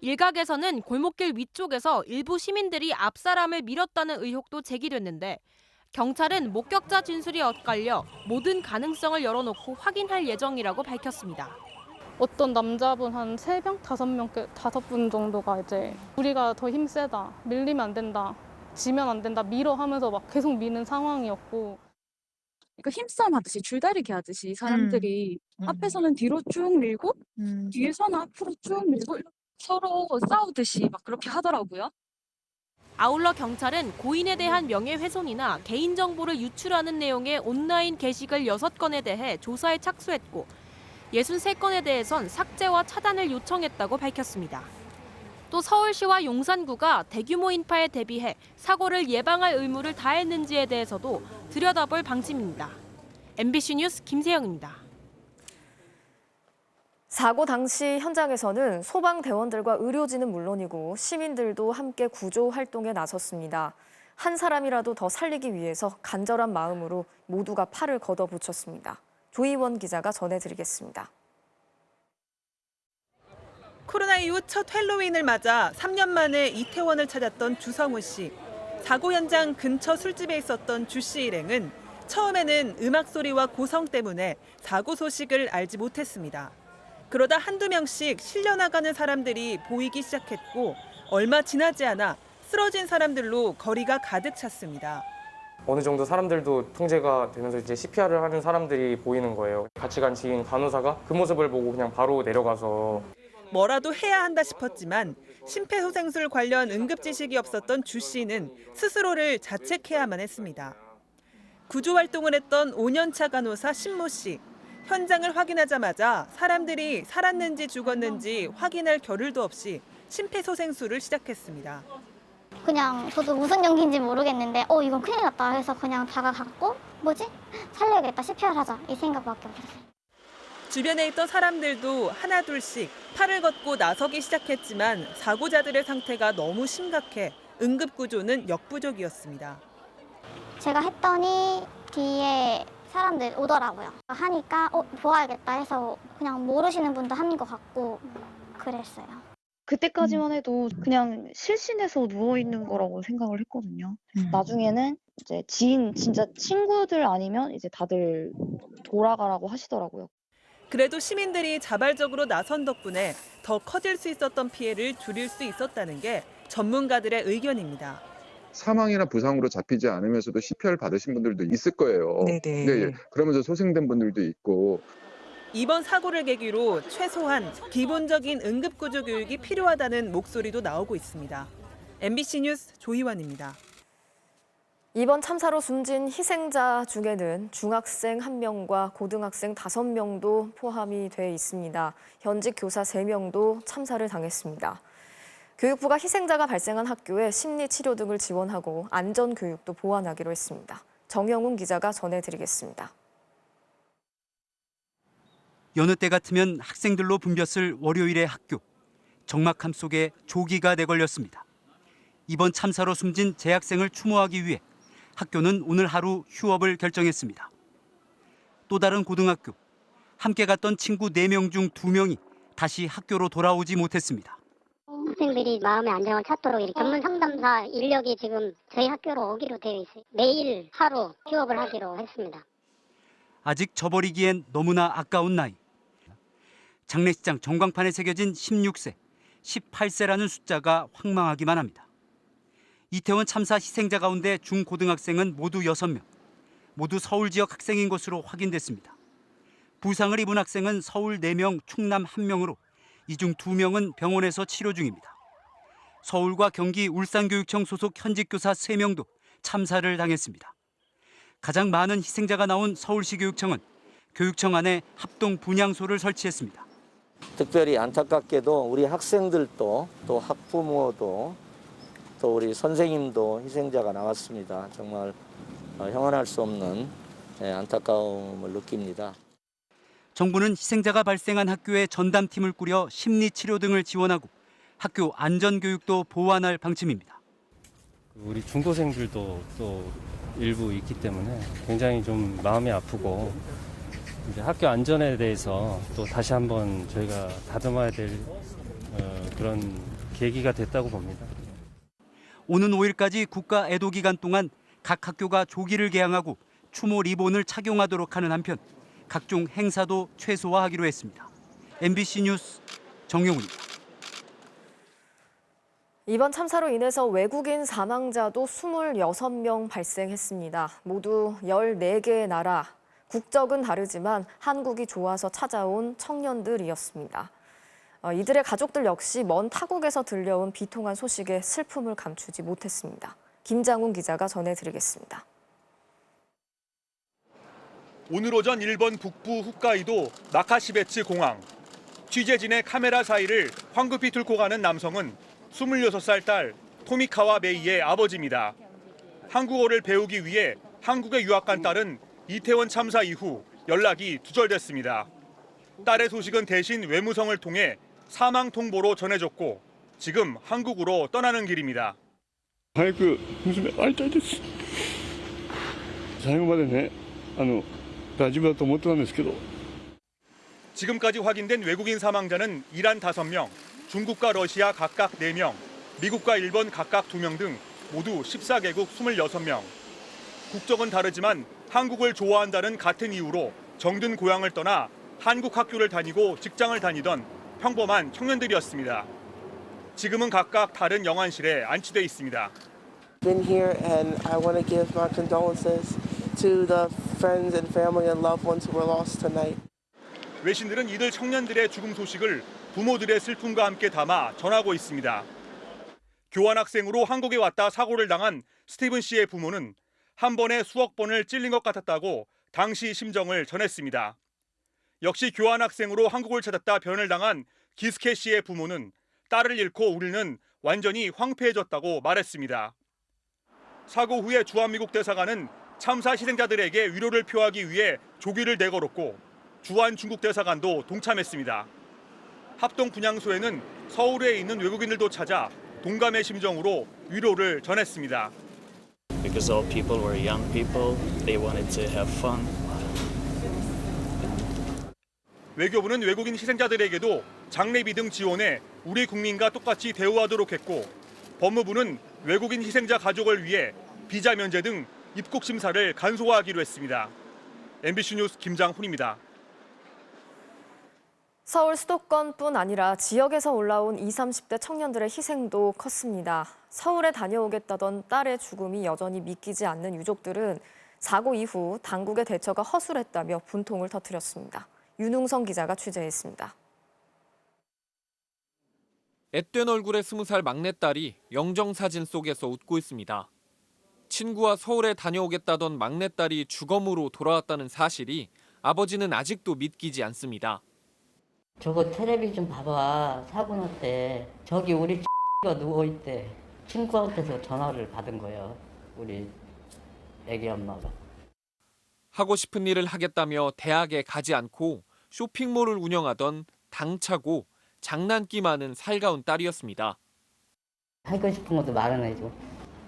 일각에서는 골목길 위쪽에서 일부 시민들이 앞 사람을 밀었다는 의혹도 제기됐는데 경찰은 목격자 진술이 엇갈려 모든 가능성을 열어놓고 확인할 예정이라고 밝혔습니다. 어떤 남자분 한 3명, 5분 정도가 이제 우리가 더 힘세다, 밀리면 안 된다, 지면 안 된다, 밀어 하면서 막 계속 미는 상황이었고. 그러니까 힘싸움 하듯이 줄다리기 하듯이 사람들이 앞에서는 뒤로 쭉 밀고 뒤에서는 앞으로 쭉 밀고 서로 싸우듯이 막 그렇게 하더라고요. 아울러 경찰은 고인에 대한 명예훼손이나 개인정보를 유출하는 내용의 온라인 게시글 6건에 대해 조사에 착수했고 63건에 대해선 삭제와 차단을 요청했다고 밝혔습니다. 또 서울시와 용산구가 대규모 인파에 대비해 사고를 예방할 의무를 다했는지에 대해서도 들여다볼 방침입니다. MBC 뉴스 김세영입니다. 사고 당시 현장에서는 소방대원들과 의료진은 물론이고 시민들도 함께 구조 활동에 나섰습니다. 한 사람이라도 더 살리기 위해서 간절한 마음으로 모두가 팔을 걷어붙였습니다. 조희원 기자가 전해드리겠습니다. 코로나 이후 첫 헬로윈을 맞아 3년 만에 이태원을 찾았던 주성우 씨. 사고 현장 근처 술집에 있었던 주 씨 일행은 처음에는 음악 소리와 고성 때문에 사고 소식을 알지 못했습니다. 그러다 한두 명씩 실려나가는 사람들이 보이기 시작했고 얼마 지나지 않아 쓰러진 사람들로 거리가 가득 찼습니다. 어느 정도 사람들도 통제가 되면서 이제 CPR을 하는 사람들이 보이는 거예요. 같이 간 지인 간호사가 그 모습을 보고 그냥 바로 내려가서 뭐라도 해야 한다 싶었지만 심폐소생술 관련 응급 지식이 없었던 주 씨는 스스로를 자책해야만 했습니다. 구조 활동을 했던 5년차 간호사 신모 씨. 현장을 확인하자마자 사람들이 살았는지 죽었는지 확인할 겨를도 없이 심폐소생술을 시작했습니다. 그냥 저도 무슨 연기인지 모르겠는데 이건 큰일 났다 해서 그냥 다가갔고 살려야겠다, CPR 하자 이 생각밖에 없었어요. 주변에 있던 사람들도 하나둘씩 팔을 걷고 나서기 시작했지만 사고자들의 상태가 너무 심각해 응급구조는 역부족이었습니다. 제가 했더니 뒤에 사람들 오더라고요. 하니까 도와야겠다 해서 그냥 모르시는 분도 한 것 같고 그랬어요. 그때까지만 해도 그냥 실신해서 누워있는 거라고 생각을 했거든요. 나중에는 이제 지인, 진짜 친구들 아니면 이제 다들 돌아가라고 하시더라고요. 그래도 시민들이 자발적으로 나선 덕분에 더 커질 수 있었던 피해를 줄일 수 있었다는 게 전문가들의 의견입니다. 사망이나 부상으로 잡히지 않으면서도 CPR 받으신 분들도 있을 거예요. 네네. 네, 그러면서 소생된 분들도 있고. 이번 사고를 계기로 최소한 기본적인 응급구조 교육이 필요하다는 목소리도 나오고 있습니다. MBC 뉴스 조희원입니다. 이번 참사로 숨진 희생자 중에는 중학생 1명과 고등학생 5명도 포함이 돼 있습니다. 현직 교사 3명도 참사를 당했습니다. 교육부가 희생자가 발생한 학교에 심리치료 등을 지원하고 안전교육도 보완하기로 했습니다. 정영훈 기자가 전해드리겠습니다. 여느 때 같으면 학생들로 붐볐을 월요일의 학교. 적막함 속에 조기가 내걸렸습니다. 이번 참사로 숨진 재학생을 추모하기 위해 학교는 오늘 하루 휴업을 결정했습니다. 또 다른 고등학교. 함께 갔던 친구 4명 중 2명이 다시 학교로 돌아오지 못했습니다. 학생들이 마음의 안정을 찾도록 이렇게 전문 상담사 인력이 지금 저희 학교로 오기로 되어 있어요. 매일 하루 휴업을 하기로 했습니다. 아직 저버리기엔 너무나 아까운 나이. 장례식장 전광판에 새겨진 16세, 18세라는 숫자가 황망하기만 합니다. 이태원 참사 희생자 가운데 중고등학생은 모두 6명, 모두 서울 지역 학생인 것으로 확인됐습니다. 부상을 입은 학생은 서울 4명, 충남 1명으로 이 중 2명은 병원에서 치료 중입니다. 서울과 경기 울산교육청 소속 현직 교사 3명도 참사를 당했습니다. 가장 많은 희생자가 나온 서울시 교육청은 교육청 안에 합동 분향소를 설치했습니다. 특별히 안타깝게도 우리 학생들도 또 학부모도 또 우리 선생님도 희생자가 나왔습니다. 정말 형언할 수 없는 안타까움을 느낍니다. 정부는 희생자가 발생한 학교에 전담팀을 꾸려 심리치료 등을 지원하고 학교 안전교육도 보완할 방침입니다. 우리 중고생들도 또 일부 있기 때문에 굉장히 좀 마음이 아프고 이제 학교 안전에 대해서 또 다시 한번 저희가 다듬어야 될 그런 계기가 됐다고 봅니다. 오는 5일까지 국가 애도 기간 동안 각 학교가 조기를 개항하고 추모 리본을 착용하도록 하는 한편 각종 행사도 최소화하기로 했습니다. MBC 뉴스 정용훈입니다. 이번 참사로 인해서 외국인 사망자도 26명 발생했습니다. 모두 14개의 나라, 국적은 다르지만 한국이 좋아서 찾아온 청년들이었습니다. 이들의 가족들 역시 먼 타국에서 들려온 비통한 소식에 슬픔을 감추지 못했습니다. 김장훈 기자가 전해드리겠습니다. 오늘 오전 일본 북부 홋카이도 나카시베츠 공항. 취재진의 카메라 사이를 황급히 뚫고 가는 남성은 26살 딸 토미카와 메이의 아버지입니다. 한국어를 배우기 위해 한국에 유학 간 딸은 이태원 참사 이후 연락이 두절됐습니다. 딸의 소식은 대신 외무성을 통해 사망 통보로 전해졌고 지금 한국으로 떠나는 길입니다. 早く娘会いたいです。最後までね、大丈夫だと思ってたんですけど。 지금까지 확인된 외국인 사망자는 이란 5명, 중국과 러시아 각각 4명, 미국과 일본 각각 2명 등 모두 14개국 26명. 국적은 다르지만 한국을 좋아한다는 같은 이유로 정든 고향을 떠나 한국 학교를 다니고 직장을 다니던 평범한 청년들이었습니다. 지금은 각각 다른 영안실에 안치돼 있습니다. Been here and I want to give my condolences to the friends and family and loved ones who were lost tonight. 외신들은 이들 청년들의 죽음 소식을 부모들의 슬픔과 함께 담아 전하고 있습니다. 교환학생으로 한국에 왔다 사고를 당한 스티븐 씨의 부모는 한 번에 수억 번을 찔린 것 같았다고 당시 심정을 전했습니다. 역시 교환학생으로 한국을 찾았다 변을 당한 기스케 씨의 부모는 딸을 잃고 우리는 완전히 황폐해졌다고 말했습니다. 사고 후에 주한미국 대사관은 참사 희생자들에게 위로를 표하기 위해 조기를 내걸었고 주한 중국 대사관도 동참했습니다. 합동 분향소에는 서울에 있는 외국인들도 찾아 동감의 심정으로 위로를 전했습니다. Because all people were young people, they wanted to have fun. 외교부는 외국인 희생자들에게도 장례비 등 지원해 우리 국민과 똑같이 대우하도록 했고 법무부는 외국인 희생자 가족을 위해 비자 면제 등 입국 심사를 간소화하기로 했습니다. MBC 뉴스 김장훈입니다. 서울 수도권뿐 아니라 지역에서 올라온 20, 30대 청년들의 희생도 컸습니다. 서울에 다녀오겠다던 딸의 죽음이 여전히 믿기지 않는 유족들은 사고 이후 당국의 대처가 허술했다며 분통을 터뜨렸습니다. 윤웅성 기자가 취재했습니다. 앳된 얼굴의 20살 막내딸이 영정사진 속에서 웃고 있습니다. 친구와 서울에 다녀오겠다던 막내딸이 주검으로 돌아왔다는 사실이 아버지는 아직도 믿기지 않습니다. 저거 텔레비 좀 봐봐. 사고 났대. 저기 우리 가 누워있대. 친구한테서 전화를 받은 거예요. 우리 애기 엄마가. 하고 싶은 일을 하겠다며 대학에 가지 않고 쇼핑몰을 운영하던 당차고 장난기 많은 살가운 딸이었습니다. 하고 싶은 것도 마련해주고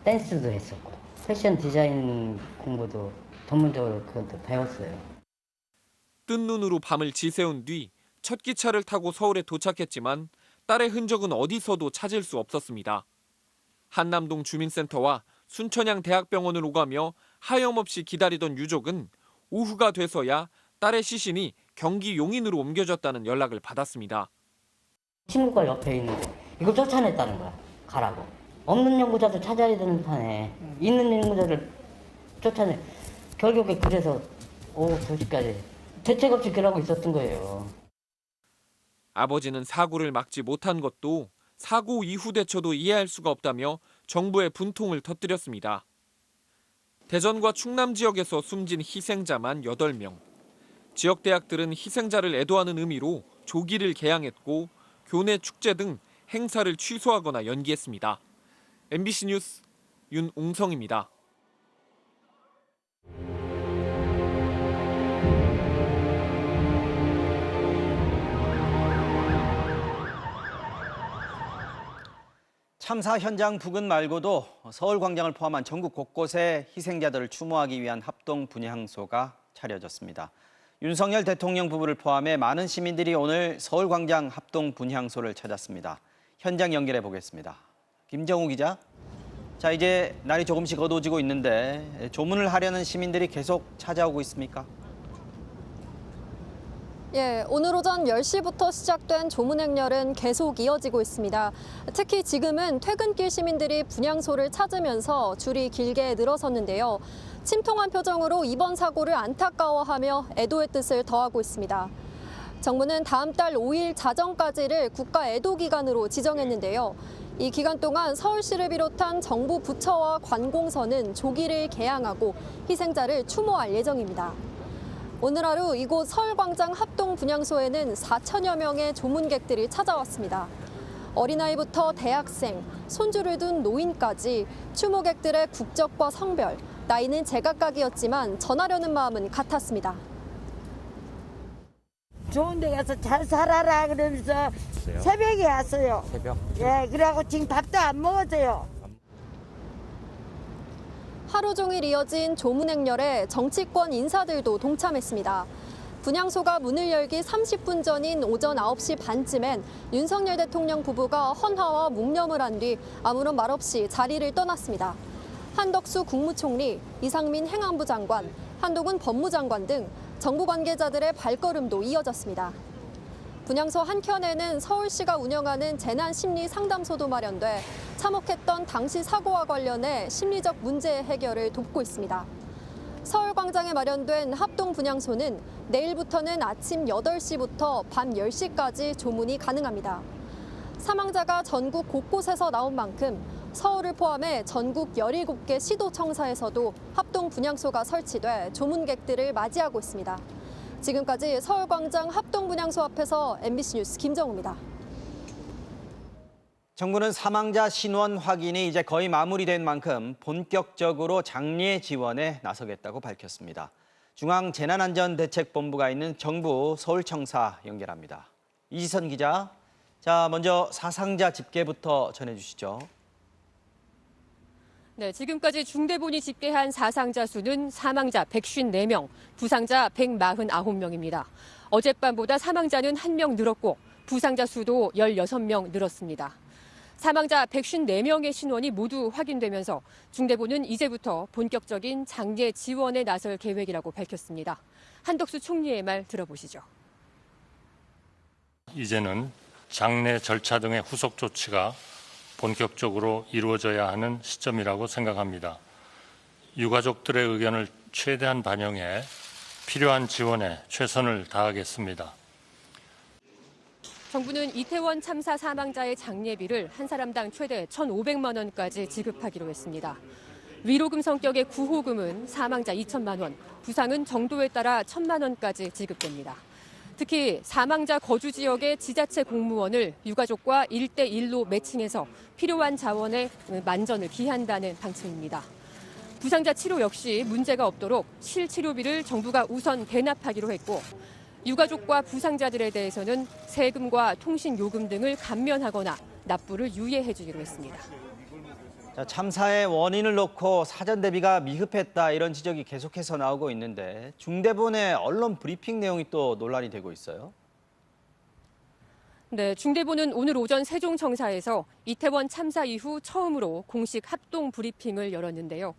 댄스도 했었고 패션 디자인 공부도 전문적으로 그것도 배웠어요. 뜬 눈으로 밤을 지새운 뒤 첫 기차를 타고 서울에 도착했지만 딸의 흔적은 어디서도 찾을 수 없었습니다. 한남동 주민센터와 순천향 대학병원을 오가며 하염없이 기다리던 유족은 오후가 돼서야 딸의 시신이 경기 용인으로 옮겨졌다는 연락을 받았습니다. 친구가 옆에 있는데 이걸 쫓아냈다는 거야. 가라고. 없는 연구자도 찾아야 되는 판에 있는 연구자를 쫓아내. 결국에 그래서 오후 2시까지 대책 없이 그러고 있었던 거예요. 아버지는 사고를 막지 못한 것도 사고 이후 대처도 이해할 수가 없다며 정부의 분통을 터뜨렸습니다. 대전과 충남 지역에서 숨진 희생자만 8명. 지역 대학들은 희생자를 애도하는 의미로 조기를 개항했고 교내 축제 등 행사를 취소하거나 연기했습니다. MBC 뉴스 윤웅성입니다. 참사 현장 부근 말고도 서울광장을 포함한 전국 곳곳에 희생자들을 추모하기 위한 합동 분향소가 차려졌습니다. 윤석열 대통령 부부를 포함해 많은 시민들이 오늘 서울광장 합동 분향소를 찾았습니다. 현장 연결해 보겠습니다. 김정우 기자. 자, 이제 날이 조금씩 어두워지고 있는데 조문을 하려는 시민들이 계속 찾아오고 있습니까? 예, 오늘 오전 10시부터 시작된 조문 행렬은 계속 이어지고 있습니다. 특히 지금은 퇴근길 시민들이 분향소를 찾으면서 줄이 길게 늘어섰는데요. 침통한 표정으로 이번 사고를 안타까워하며 애도의 뜻을 더하고 있습니다. 정부는 다음 달 5일 자정까지를 국가 애도 기간으로 지정했는데요. 이 기간 동안 서울시를 비롯한 정부 부처와 관공서는 조기를 개항하고 희생자를 추모할 예정입니다. 오늘 하루 이곳 서울광장 합동 분향소에는 4천여 명의 조문객들이 찾아왔습니다. 어린아이부터 대학생, 손주를 둔 노인까지 추모객들의 국적과 성별, 나이는 제각각이었지만 전하려는 마음은 같았습니다. 좋은 데 가서 잘 살아라 그러면서 새벽에 왔어요. 새벽? 예, 그래갖고 지금 밥도 안 먹었어요. 하루 종일 이어진 조문 행렬에 정치권 인사들도 동참했습니다. 분향소가 문을 열기 30분 전인 오전 9시 반쯤엔 윤석열 대통령 부부가 헌화와 묵념을 한 뒤 아무런 말 없이 자리를 떠났습니다. 한덕수 국무총리, 이상민 행안부 장관, 한동훈 법무장관 등 정부 관계자들의 발걸음도 이어졌습니다. 분향소 한켠에는 서울시가 운영하는 재난심리상담소도 마련돼 참혹했던 당시 사고와 관련해 심리적 문제 해결을 돕고 있습니다. 서울광장에 마련된 합동 분향소는 내일부터는 아침 8시부터 밤 10시까지 조문이 가능합니다. 사망자가 전국 곳곳에서 나온 만큼 서울을 포함해 전국 17개 시도청사에서도 합동 분향소가 설치돼 조문객들을 맞이하고 있습니다. 지금까지 서울광장 합동 분향소 앞에서 MBC 뉴스 김정우입니다. 정부는 사망자 신원 확인이 이제 거의 마무리된 만큼 본격적으로 장례 지원에 나서겠다고 밝혔습니다. 중앙재난안전대책본부가 있는 정부 서울청사 연결합니다. 이지선 기자, 자 먼저 사상자 집계부터 전해주시죠. 네, 지금까지 중대본이 집계한 사상자 수는 사망자 154명, 부상자 149명입니다. 어젯밤보다 사망자는 1명 늘었고 부상자 수도 16명 늘었습니다. 사망자 154명의 신원이 모두 확인되면서 중대본은 이제부터 본격적인 장례 지원에 나설 계획이라고 밝혔습니다. 한덕수 총리의 말 들어보시죠. 이제는 장례 절차 등의 후속 조치가 본격적으로 이루어져야 하는 시점이라고 생각합니다. 유가족들의 의견을 최대한 반영해 필요한 지원에 최선을 다하겠습니다. 정부는 이태원 참사 사망자의 장례비를 한 사람당 최대 1,500만 원까지 지급하기로 했습니다. 위로금 성격의 구호금은 사망자 2천만 원, 부상은 정도에 따라 1,000만 원까지 지급됩니다. 특히 사망자 거주 지역의 지자체 공무원을 유가족과 1대1로 매칭해서 필요한 자원에 만전을 기한다는 방침입니다. 부상자 치료 역시 문제가 없도록 실치료비를 정부가 우선 대납하기로 했고 유가족과 부상자들에 대해서는 세금과 통신요금 등을 감면하거나 납부를 유예해 주기로 했습니다. 자, 참사의 원인을 놓고 사전 대비가 미흡했다 이런 지적이 계속해서 나오고 있는데 중대본의 언론 브리핑 내용이 또 논란이 되고 있어요. 네, 중대본은 오늘 오전 세종청사에서 이태원 참사 이후 처음으로 공식 합동 브리핑을 열었는데요.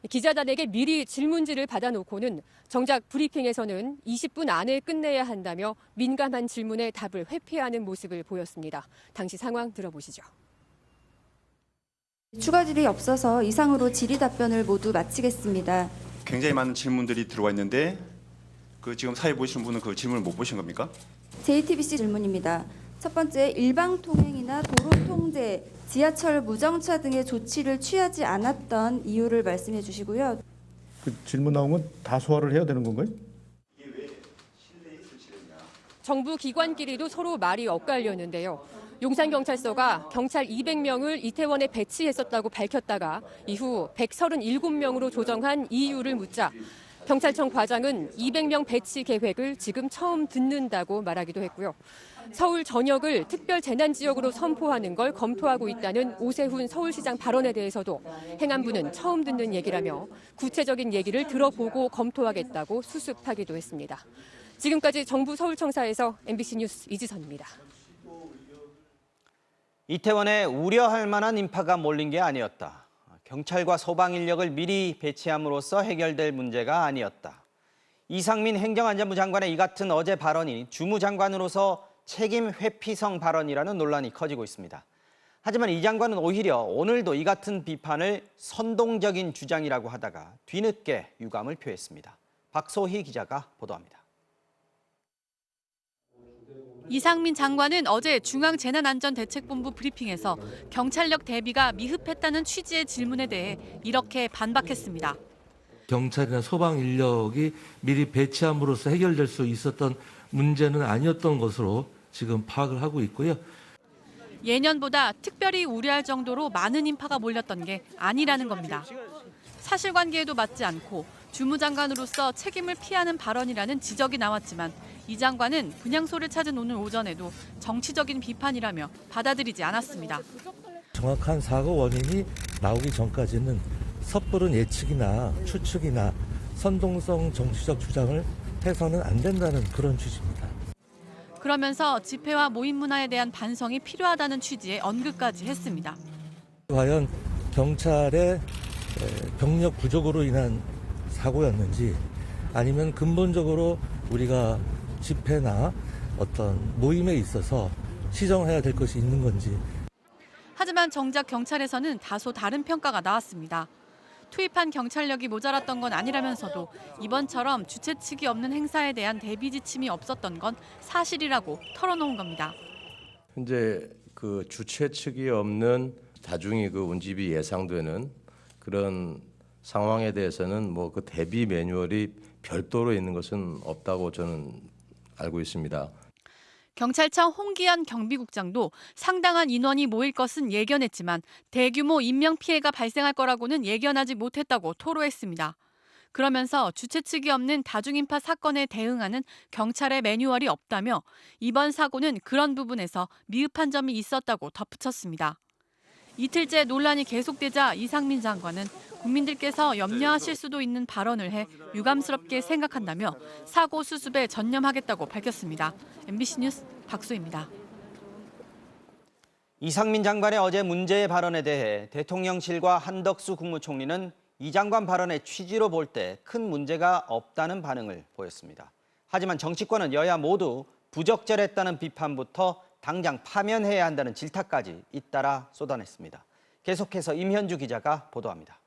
기자단에게 미리 질문지를 받아놓고는 정작 브리핑에서는 20분 안에 끝내야 한다며 민감한 질문에 답을 회피하는 모습을 보였습니다. 당시 상황 들어보시죠. 추가 질이 없어서 이상으로 질의 답변을 모두 마치겠습니다. 굉장히 많은 질문들이 들어와 있는데 지금 사회 보시는 분은 그 질문을 못 보신 겁니까? JTBC 질문입니다. 첫 번째, 일방 통행이나 도로 통제, 지하철 무정차 등의 조치를 취하지 않았던 이유를 말씀해 주시고요. 그 질문 나오면 다 소화를 해야 되는 건가요? 정부 기관끼리도 서로 말이 엇갈렸는데요. 용산경찰서가 경찰 200명을 이태원에 배치했었다고 밝혔다가 이후 137명으로 조정한 이유를 묻자 경찰청 과장은 200명 배치 계획을 지금 처음 듣는다고 말하기도 했고요. 서울 전역을 특별 재난 지역으로 선포하는 걸 검토하고 있다는 오세훈 서울시장 발언에 대해서도 행안부는 처음 듣는 얘기라며 구체적인 얘기를 들어보고 검토하겠다고 수습하기도 했습니다. 지금까지 정부 서울청사에서 MBC 뉴스 이지선입니다. 이태원에 우려할 만한 인파가 몰린 게 아니었다. 경찰과 소방 인력을 미리 배치함으로써 해결될 문제가 아니었다. 이상민 행정안전부 장관의 이 같은 어제 발언이 주무장관으로서 책임 회피성 발언이라는 논란이 커지고 있습니다. 하지만 이 장관은 오히려 오늘도 이 같은 비판을 선동적인 주장이라고 하다가 뒤늦게 유감을 표했습니다. 박소희 기자가 보도합니다. 이상민 장관은 어제 중앙재난안전대책본부 브리핑에서 경찰력 대비가 미흡했다는 취지의 질문에 대해 이렇게 반박했습니다. 경찰이나 소방 인력이 미리 배치함으로써 해결될 수 있었던 문제는 아니었던 것으로 지금 파악을 하고 있고요. 예년보다 특별히 우려할 정도로 많은 인파가 몰렸던 게 아니라는 겁니다. 사실관계에도 맞지 않고 주무장관으로서 책임을 피하는 발언이라는 지적이 나왔지만 이 장관은 분향소를 찾은 오늘 오전에도 정치적인 비판이라며 받아들이지 않았습니다. 정확한 사고 원인이 나오기 전까지는 섣부른 예측이나 추측이나 선동성 정치적 주장을 해서는 안 된다는 그런 취지입니다. 그러면서 집회와 모임 문화에 대한 반성이 필요하다는 취지의 언급까지 했습니다. 과연 경찰의 병력 부족으로 인한 사고였는지 아니면 근본적으로 우리가 집회나 어떤 모임에 있어서 시정해야 될 것이 있는 건지. 하지만 정작 경찰에서는 다소 다른 평가가 나왔습니다. 투입한 경찰력이 모자랐던 건 아니라면서도 이번처럼 주최 측이 없는 행사에 대한 대비 지침이 없었던 건 사실이라고 털어놓은 겁니다. 현재 그 주최 측이 없는 다중이 그 운집이 예상되는 그런 상황에 대해서는 뭐 그 대비 매뉴얼이 별도로 있는 것은 없다고 저는 알고 있습니다. 경찰청 홍기한 경비국장도 상당한 인원이 모일 것은 예견했지만 대규모 인명 피해가 발생할 거라고는 예견하지 못했다고 토로했습니다. 그러면서 주최 측이 없는 다중인파 사건에 대응하는 경찰의 매뉴얼이 없다며 이번 사고는 그런 부분에서 미흡한 점이 있었다고 덧붙였습니다. 이틀째 논란이 계속되자 이상민 장관은 국민들께서 염려하실 수도 있는 발언을 해 유감스럽게 생각한다며 사고 수습에 전념하겠다고 밝혔습니다. MBC 뉴스 박소희입니다. 이상민 장관의 어제 문제의 발언에 대해 대통령실과 한덕수 국무총리는 이 장관 발언의 취지로 볼 때 큰 문제가 없다는 반응을 보였습니다. 하지만 정치권은 여야 모두 부적절했다는 비판부터 당장 파면해야 한다는 질타까지 잇따라 쏟아냈습니다. 계속해서 임현주 기자가 보도합니다.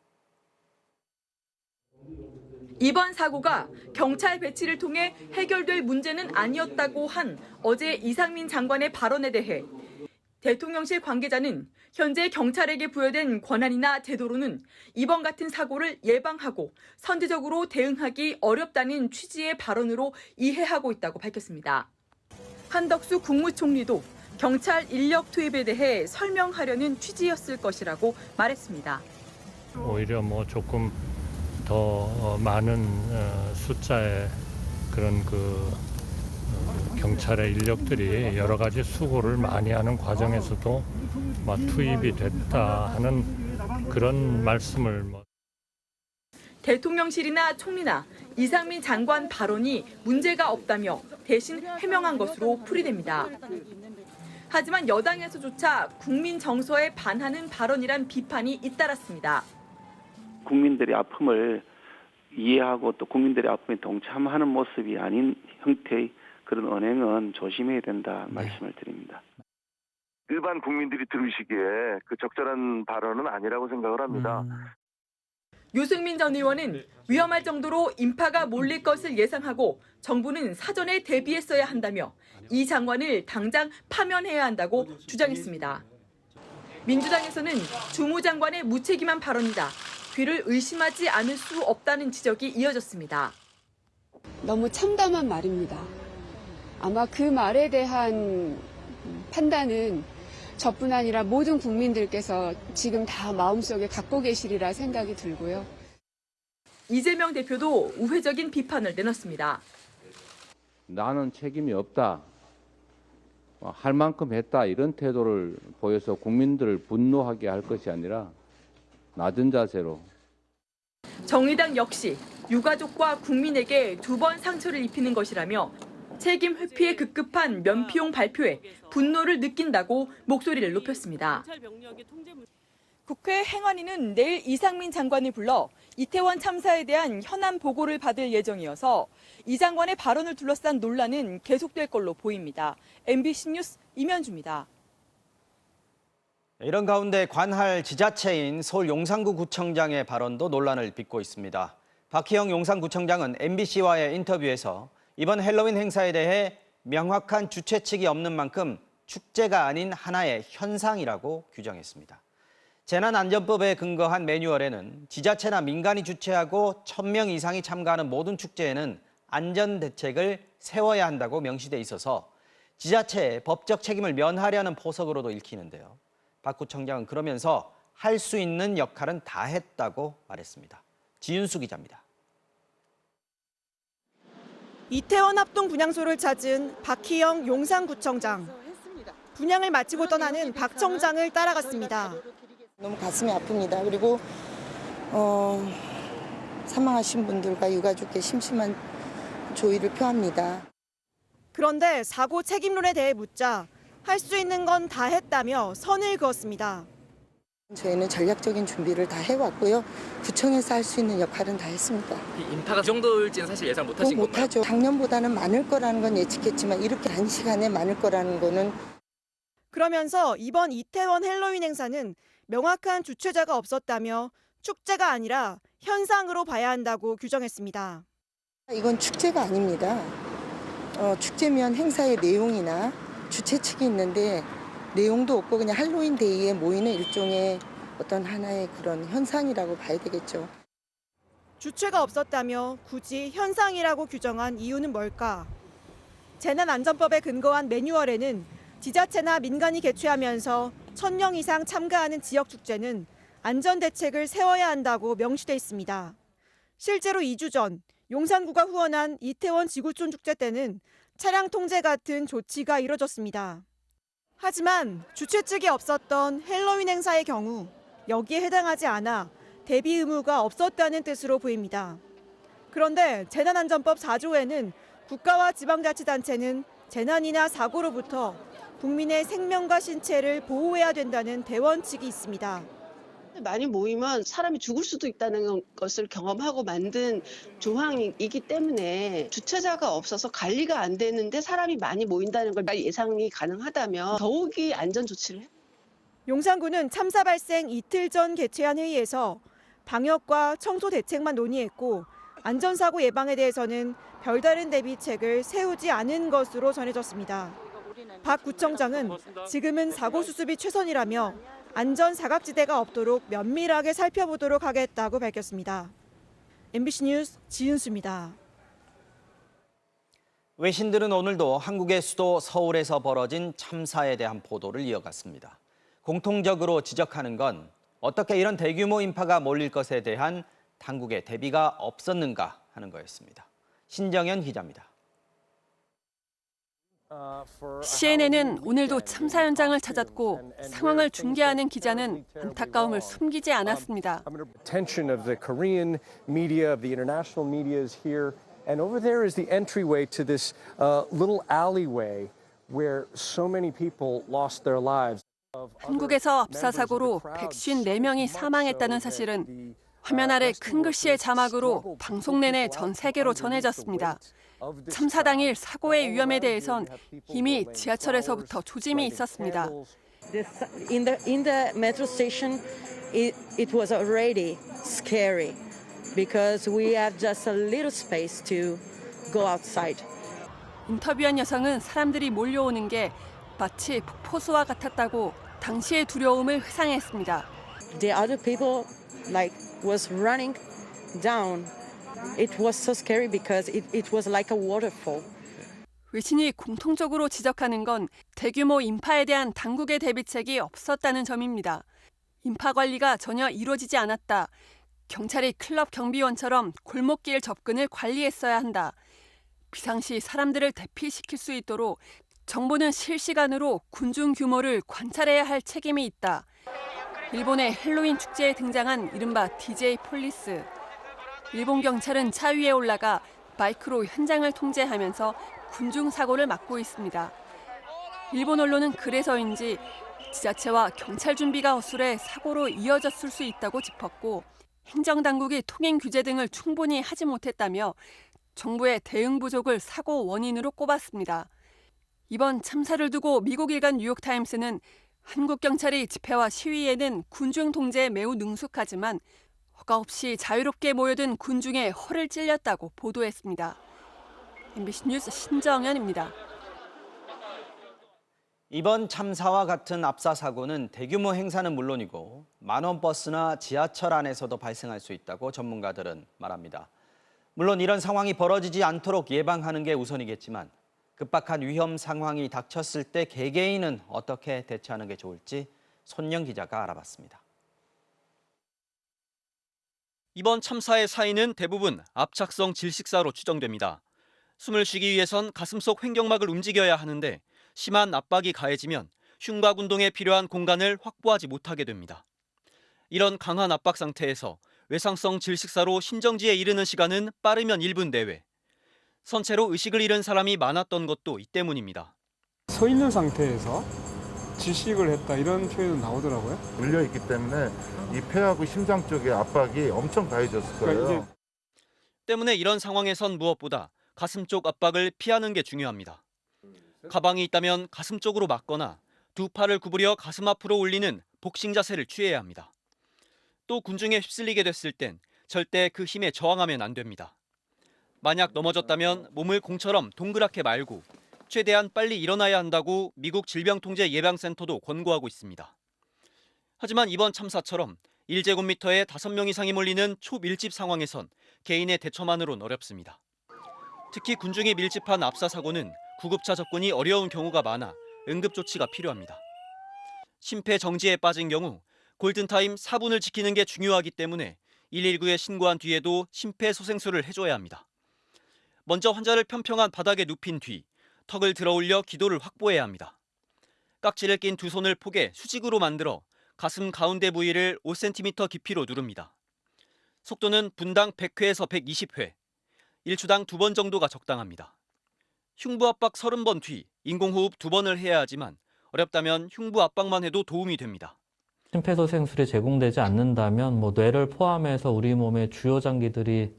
이번 사고가 경찰 배치를 통해 해결될 문제는 아니었다고 한 어제 이상민 장관의 발언에 대해 대통령실 관계자는 현재 경찰에게 부여된 권한이나 제도로는 이번 같은 사고를 예방하고 선제적으로 대응하기 어렵다는 취지의 발언으로 이해하고 있다고 밝혔습니다. 한덕수 국무총리도 경찰 인력 투입에 대해 설명하려는 취지였을 것이라고 말했습니다. 오히려 뭐 조금 더 많은 숫자의 그런 경찰의 인력들이 여러 가지 수고를 많이 하는 과정에서도 투입이 됐다 하는 그런 말씀을 대통령실이나 총리나 이상민 장관 발언이 문제가 없다며 대신 해명한 것으로 풀이됩니다. 하지만 여당에서조차 국민 정서에 반하는 발언이란 비판이 잇따랐습니다. 국민들의 아픔을 이해하고 또 국민들의 아픔에 동참하는 모습이 아닌 형태의 그런 언행은 조심해야 된다 말씀을 드립니다. 일반 국민들이 들으시기에 그 적절한 발언은 아니라고 생각을 합니다. 유승민 전 의원은 위험할 정도로 인파가 몰릴 것을 예상하고 정부는 사전에 대비했어야 한다며 이 장관을 당장 파면해야 한다고 주장했습니다. 민주당에서는 주무장관의 무책임한 발언이다. 귀를 의심하지 않을 수 없다는 지적이 이어졌습니다. 너무 참담한 말입니다. 아마 그 말에 대한 판단은 저뿐 아니라 모든 국민들께서 지금 다 마음속에 갖고 계시리라 생각이 들고요. 이재명 대표도 우회적인 비판을 내놨습니다. 나는 책임이 없다. 할 만큼 했다. 이런 태도를 보여서 국민들을 분노하게 할 것이 아니라 낮은 자세로. 정의당 역시 유가족과 국민에게 두 번 상처를 입히는 것이라며 책임 회피에 급급한 면피용 발표에 분노를 느낀다고 목소리를 높였습니다. 국회 행안위는 내일 이상민 장관을 불러 이태원 참사에 대한 현안 보고를 받을 예정이어서 이 장관의 발언을 둘러싼 논란은 계속될 걸로 보입니다. MBC 뉴스 임현주입니다. 이런 가운데 관할 지자체인 서울 용산구 구청장의 발언도 논란을 빚고 있습니다. 박희영 용산구청장은 MBC와의 인터뷰에서 이번 헬로윈 행사에 대해 명확한 주최 측이 없는 만큼 축제가 아닌 하나의 현상이라고 규정했습니다. 재난안전법에 근거한 매뉴얼에는 지자체나 민간이 주최하고 1,000명 이상이 참가하는 모든 축제에는 안전대책을 세워야 한다고 명시돼 있어서 지자체의 법적 책임을 면하려는 포석으로도 읽히는데요. 박 구청장은 그러면서 할 수 있는 역할은 다 했다고 말했습니다. 지윤수 기자입니다. 이태원 합동 분향소를 찾은 박희영 용산구청장. 분향을 마치고 떠나는 박 청장을 따라갔습니다. 너무 가슴이 아픕니다. 그리고 사망하신 분들과 유가족께 심심한 조의를 표합니다. 그런데 사고 책임론에 대해 묻자 할 수 있는 건 다 했다며 선을 그었습니다. 저희는 전략적인 준비를 다 해왔고요. 구청에서 할 수 있는 역할은 다 했습니다. 인파가 그 정도일지는 사실 예상 못하신 건가요? 못하죠. 작년보다는 많을 거라는 건 예측했지만 이렇게 단시간에 많을 거라는 거는. 그러면서 이번 이태원 헬로윈 행사는 명확한 주최자가 없었다며 축제가 아니라 현상으로 봐야 한다고 규정했습니다. 이건 축제가 아닙니다. 축제면 행사의 내용이나 주최 측이 있는데 내용도 없고 그냥 할로윈 데이에 모이는 일종의 어떤 하나의 그런 현상이라고 봐야 되겠죠. 주최가 없었다며 굳이 현상이라고 규정한 이유는 뭘까? 재난안전법에 근거한 매뉴얼에는 지자체나 민간이 개최하면서 1,000명 이상 참가하는 지역축제는 안전대책을 세워야 한다고 명시돼 있습니다. 실제로 2주 전 용산구가 후원한 이태원 지구촌 축제 때는 차량 통제 같은 조치가 이뤄졌습니다. 하지만 주최 측이 없었던 헬로윈 행사의 경우 여기에 해당하지 않아 대비 의무가 없었다는 뜻으로 보입니다. 그런데 재난안전법 4조에는 국가와 지방자치단체는 재난이나 사고로부터 국민의 생명과 신체를 보호해야 된다는 대원칙이 있습니다. 많이 모이면 사람이 죽을 수도 있다는 것을 경험하고 만든 조항이기 때문에 주최자가 없어서 관리가 안 되는데 사람이 많이 모인다는 걸 예상이 가능하다면 더욱이 안전 조치를 해요. 용산구는 참사 발생 이틀 전 개최한 회의에서 방역과 청소 대책만 논의했고 안전사고 예방에 대해서는 별다른 대비책을 세우지 않은 것으로 전해졌습니다. 박 구청장은 지금은 사고 수습이 최선이라며 안전 사각지대가 없도록 면밀하게 살펴보도록 하겠다고 밝혔습니다. MBC 뉴스 지윤수입니다. 외신들은 오늘도 한국의 수도 서울에서 벌어진 참사에 대한 보도를 이어갔습니다. 공통적으로 지적하는 건 어떻게 이런 대규모 인파가 몰릴 것에 대한 당국의 대비가 없었는가 하는 거였습니다. 신정현 기자입니다. CNN은 오늘도 참사 현장을 찾았고 상황을 중계하는 기자는 안타까움을 숨기지 않았습니다. Attention of the Korean media, of the international media is here, and over there is the entryway to this little alleyway where so many people lost their lives. 한국에서 압사 사고로 154명이 사망했다는 사실은 화면 아래 큰 글씨의 자막으로 방송 내내 전 세계로 전해졌습니다. 참사 당일 사고의 위험에 대해선 이미 지하철에서부터 조짐이 있었습니다. In the metro station, it was already scary because we have just a little space to go outside. 인터뷰한 여성은 사람들이 몰려오는 게 마치 폭포수와 같았다고 당시의 두려움을 회상했습니다. The other people was running down. It was so scary because it was like a waterfall. 외신이 공통적으로 지적하는 건 대규모 인파에 대한 당국의 대비책이 없었다는 점입니다. 인파 관리가 전혀 이루어지지 않았다. 경찰이 클럽 경비원처럼 골목길 접근을 관리했어야 한다. 비상시 사람들을 대피시킬 수 있도록 정부는 실시간으로 군중 규모를 관찰해야 할 책임이 있다. 일본의 헬로윈 축제에 등장한 이른바 DJ 폴리스. 일본 경찰은 차 위에 올라가 마이크로 현장을 통제하면서 군중 사고를 막고 있습니다. 일본 언론은 그래서인지 지자체와 경찰 준비가 허술해 사고로 이어졌을 수 있다고 짚었고 행정당국이 통행 규제 등을 충분히 하지 못했다며 정부의 대응 부족을 사고 원인으로 꼽았습니다. 이번 참사를 두고 미국 일간 뉴욕타임스는 한국 경찰이 집회와 시위에는 군중 통제에 매우 능숙하지만 허가 없이 자유롭게 모여든 군중의 허를 찔렸다고 보도했습니다. MBC 뉴스 신정연입니다. 이번 참사와 같은 압사 사고는 대규모 행사는 물론이고 만원 버스나 지하철 안에서도 발생할 수 있다고 전문가들은 말합니다. 물론 이런 상황이 벌어지지 않도록 예방하는 게 우선이겠지만 급박한 위험 상황이 닥쳤을 때 개개인은 어떻게 대처하는 게 좋을지 손영 기자가 알아봤습니다. 이번 참사의 사인은 대부분 압착성 질식사로 추정됩니다. 숨을 쉬기 위해선 가슴속 횡격막을 움직여야 하는데 심한 압박이 가해지면 흉곽 운동에 필요한 공간을 확보하지 못하게 됩니다. 이런 강한 압박 상태에서 외상성 질식사로 심정지에 이르는 시간은 빠르면 1분 내외. 선체로 의식을 잃은 사람이 많았던 것도 이 때문입니다. 서 있는 상태에서 질식을 했다 이런 표현은 나오더라고요. 눌려있기 때문에 이 폐하고 심장 쪽에 압박이 엄청 가해졌을 거예요. 때문에 이런 상황에선 무엇보다 가슴 쪽 압박을 피하는 게 중요합니다. 가방이 있다면 가슴 쪽으로 막거나 두 팔을 구부려 가슴 앞으로 올리는 복싱 자세를 취해야 합니다. 또 군중에 휩쓸리게 됐을 땐 절대 그 힘에 저항하면 안 됩니다. 만약 넘어졌다면 몸을 공처럼 동그랗게 말고 최대한 빨리 일어나야 한다고 미국 질병통제예방센터도 권고하고 있습니다. 하지만 이번 참사처럼 1제곱미터에 5명 이상이 몰리는 초밀집 상황에선 개인의 대처만으로는 어렵습니다. 특히 군중이 밀집한 압사 사고는 구급차 접근이 어려운 경우가 많아 응급조치가 필요합니다. 심폐정지에 빠진 경우 골든타임 4분을 지키는 게 중요하기 때문에 119에 신고한 뒤에도 심폐소생술을 해줘야 합니다. 먼저 환자를 평평한 바닥에 눕힌 뒤 턱을 들어올려 기도를 확보해야 합니다. 깍지를 낀 두 손을 포개 수직으로 만들어 가슴 가운데 부위를 5cm 깊이로 누릅니다. 속도는 분당 100회에서 120회, 1초당 2번 정도가 적당합니다. 흉부 압박 30번 뒤 인공호흡 2번을 해야 하지만 어렵다면 흉부 압박만 해도 도움이 됩니다. 심폐소생술이 제공되지 않는다면 뇌를 포함해서 우리 몸의 주요 장기들이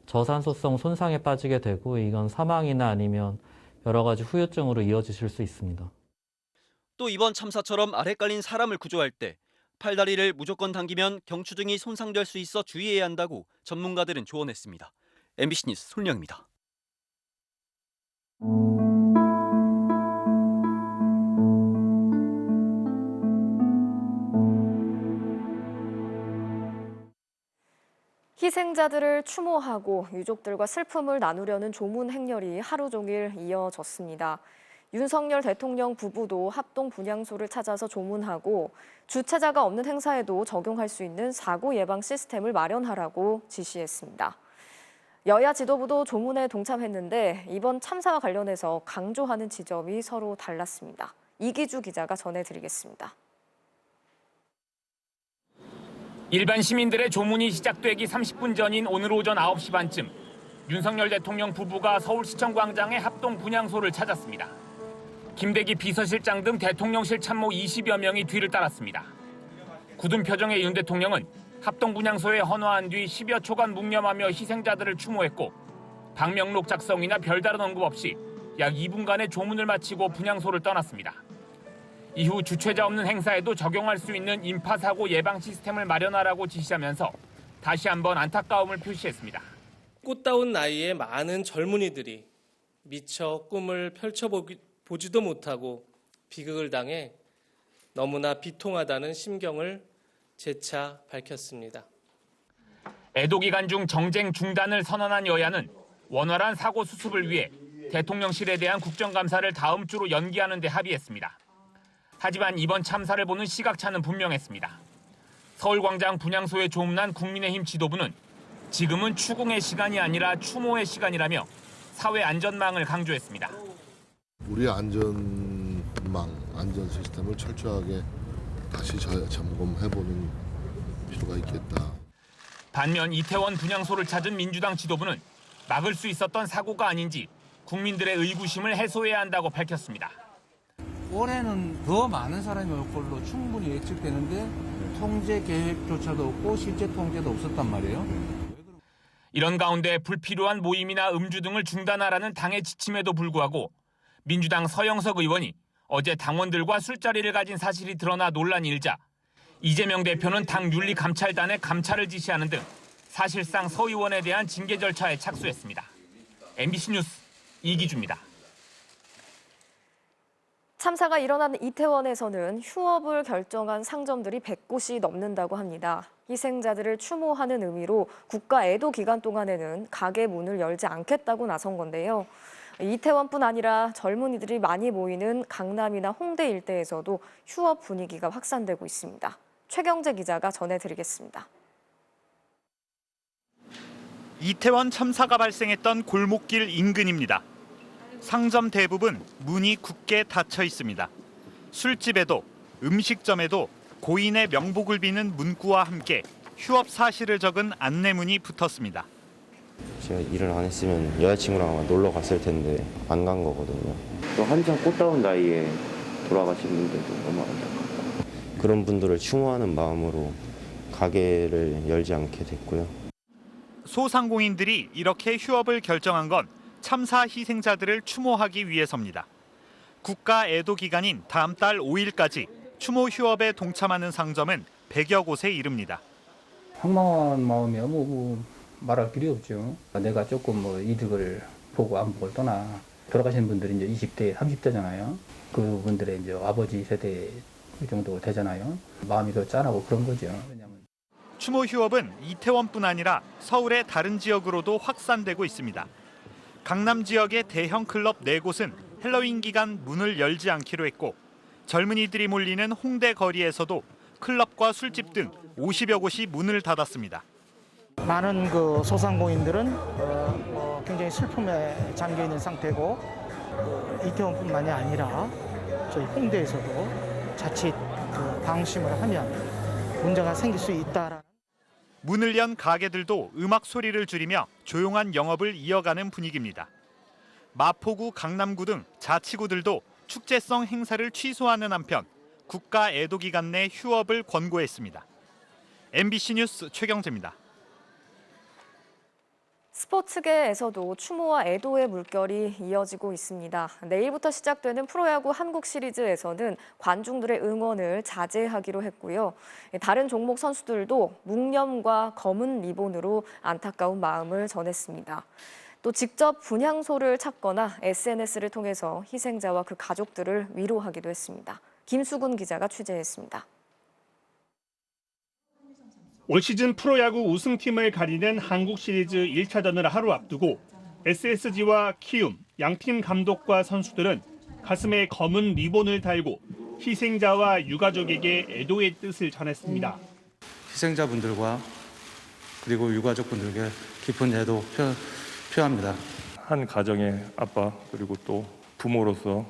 저산소성 손상에 빠지게 되고 이건 사망이나 아니면 여러 가지 후유증으로 이어지실 수 있습니다. 또 이번 참사처럼 아래 깔린 사람을 구조할 때 팔다리를 무조건 당기면 경추등이 손상될 수 있어 주의해야 한다고 전문가들은 조언했습니다. MBC 뉴스 손영입니다. 희생자들을 추모하고 유족들과 슬픔을 나누려는 조문 행렬이 하루 종일 이어졌습니다. 윤석열 대통령 부부도 합동 분향소를 찾아서 조문하고 주최자가 없는 행사에도 적용할 수 있는 사고 예방 시스템을 마련하라고 지시했습니다. 여야 지도부도 조문에 동참했는데 이번 참사와 관련해서 강조하는 지점이 서로 달랐습니다. 이기주 기자가 전해드리겠습니다. 일반 시민들의 조문이 시작되기 30분 전인 오늘 오전 9시 반쯤 윤석열 대통령 부부가 서울시청 광장의 합동 분향소를 찾았습니다. 김대기 비서실장 등 대통령실 참모 20여 명이 뒤를 따랐습니다. 굳은 표정의 윤 대통령은 합동분향소에 헌화한 뒤 10여 초간 묵념하며 희생자들을 추모했고 방명록 작성이나 별다른 언급 없이 약 2분간의 조문을 마치고 분향소를 떠났습니다. 이후 주최자 없는 행사에도 적용할 수 있는 인파사고 예방 시스템을 마련하라고 지시하면서 다시 한번 안타까움을 표시했습니다. 꽃다운 나이에 많은 젊은이들이 미처 꿈을 펼쳐보지도 못하고 비극을 당해 너무나 비통하다는 심경을 재차 밝혔습니다. 애도 기간 중 정쟁 중단을 선언한 여야는 원활한 사고 수습을 위해 대통령실에 대한 국정감사를 다음 주로 연기하는 데 합의했습니다. 하지만 이번 참사를 보는 시각차는 분명했습니다. 서울광장 분향소에 조문한 국민의힘 지도부는 지금은 추궁의 시간이 아니라 추모의 시간이라며 사회 안전망을 강조했습니다. 우리 안전망, 안전 시스템을 철저하게 다시 점검해보는 필요가 있겠다. 반면 이태원 분향소를 찾은 민주당 지도부는 막을 수 있었던 사고가 아닌지 국민들의 의구심을 해소해야 한다고 밝혔습니다. 올해는 더 많은 사람이 올 걸로 충분히 예측되는데 통제 계획조차도 없고 실제 통제도 없었단 말이에요. 이런 가운데 불필요한 모임이나 음주 등을 중단하라는 당의 지침에도 불구하고 민주당 서영석 의원이 어제 당원들과 술자리를 가진 사실이 드러나 논란이 일자 이재명 대표는 당 윤리감찰단에 감찰을 지시하는 등 사실상 서 의원에 대한 징계 절차에 착수했습니다. MBC 뉴스 이기주입니다. 참사가 일어난 이태원에서는 휴업을 결정한 상점들이 100곳이 넘는다고 합니다. 희생자들을 추모하는 의미로 국가 애도 기간 동안에는 가게 문을 열지 않겠다고 나선 건데요. 이태원뿐 아니라 젊은이들이 많이 모이는 강남이나 홍대 일대에서도 휴업 분위기가 확산되고 있습니다. 최경재 기자가 전해드리겠습니다. 이태원 참사가 발생했던 골목길 인근입니다. 상점 대부분 문이 굳게 닫혀 있습니다. 술집에도 음식점에도 고인의 명복을 비는 문구와 함께 휴업 사실을 적은 안내문이 붙었습니다. 제가 일을 안 했으면 여자친구랑 아마 놀러 갔을 텐데 안 간 거거든요. 또 한창 꽃다운 나이에 돌아가신 분들도 너무 안타깝고 그런 분들을 추모하는 마음으로 가게를 열지 않게 됐고요. 소상공인들이 이렇게 휴업을 결정한 건 참사 희생자들을 추모하기 위해서입니다. 국가 애도 기간인 다음 달 5일까지 추모 휴업에 동참하는 상점은 100여 곳에 이릅니다. 황망한 마음이 말할 길이 없죠. 내가 조금 이득을 보고 안 보고 떠나 돌아가신 분들이 이제 20대, 30대잖아요. 그분들의 이제 아버지 세대 정도 되잖아요. 마음이 더 짠하고 그런 거죠. 추모 휴업은 이태원뿐 아니라 서울의 다른 지역으로도 확산되고 있습니다. 강남 지역의 대형 클럽 4곳은 헬로윈 기간 문을 열지 않기로 했고 젊은이들이 몰리는 홍대 거리에서도 클럽과 술집 등 50여 곳이 문을 닫았습니다. 많은 소상공인들은 굉장히 슬픔에 잠겨 있는 상태고 이태원뿐만이 아니라 저희 홍대에서도 자칫 방심을 하면 문제가 생길 수 있다라는. 문을 연 가게들도 음악 소리를 줄이며 조용한 영업을 이어가는 분위기입니다. 마포구, 강남구 등 자치구들도 축제성 행사를 취소하는 한편 국가 애도 기간 내 휴업을 권고했습니다. MBC 뉴스 최경재입니다. 스포츠계에서도 추모와 애도의 물결이 이어지고 있습니다. 내일부터 시작되는 프로야구 한국 시리즈에서는 관중들의 응원을 자제하기로 했고요. 다른 종목 선수들도 묵념과 검은 리본으로 안타까운 마음을 전했습니다. 또 직접 분향소를 찾거나 SNS를 통해서 희생자와 그 가족들을 위로하기도 했습니다. 김수근 기자가 취재했습니다. 올 시즌 프로야구 우승팀을 가리는 한국 시리즈 1차전을 하루 앞두고 SSG와 키움, 양팀 감독과 선수들은 가슴에 검은 리본을 달고 희생자와 유가족에게 애도의 뜻을 전했습니다. 희생자분들과 그리고 유가족분들께 깊은 애도 표합니다. 한 가정의 아빠 그리고 또 부모로서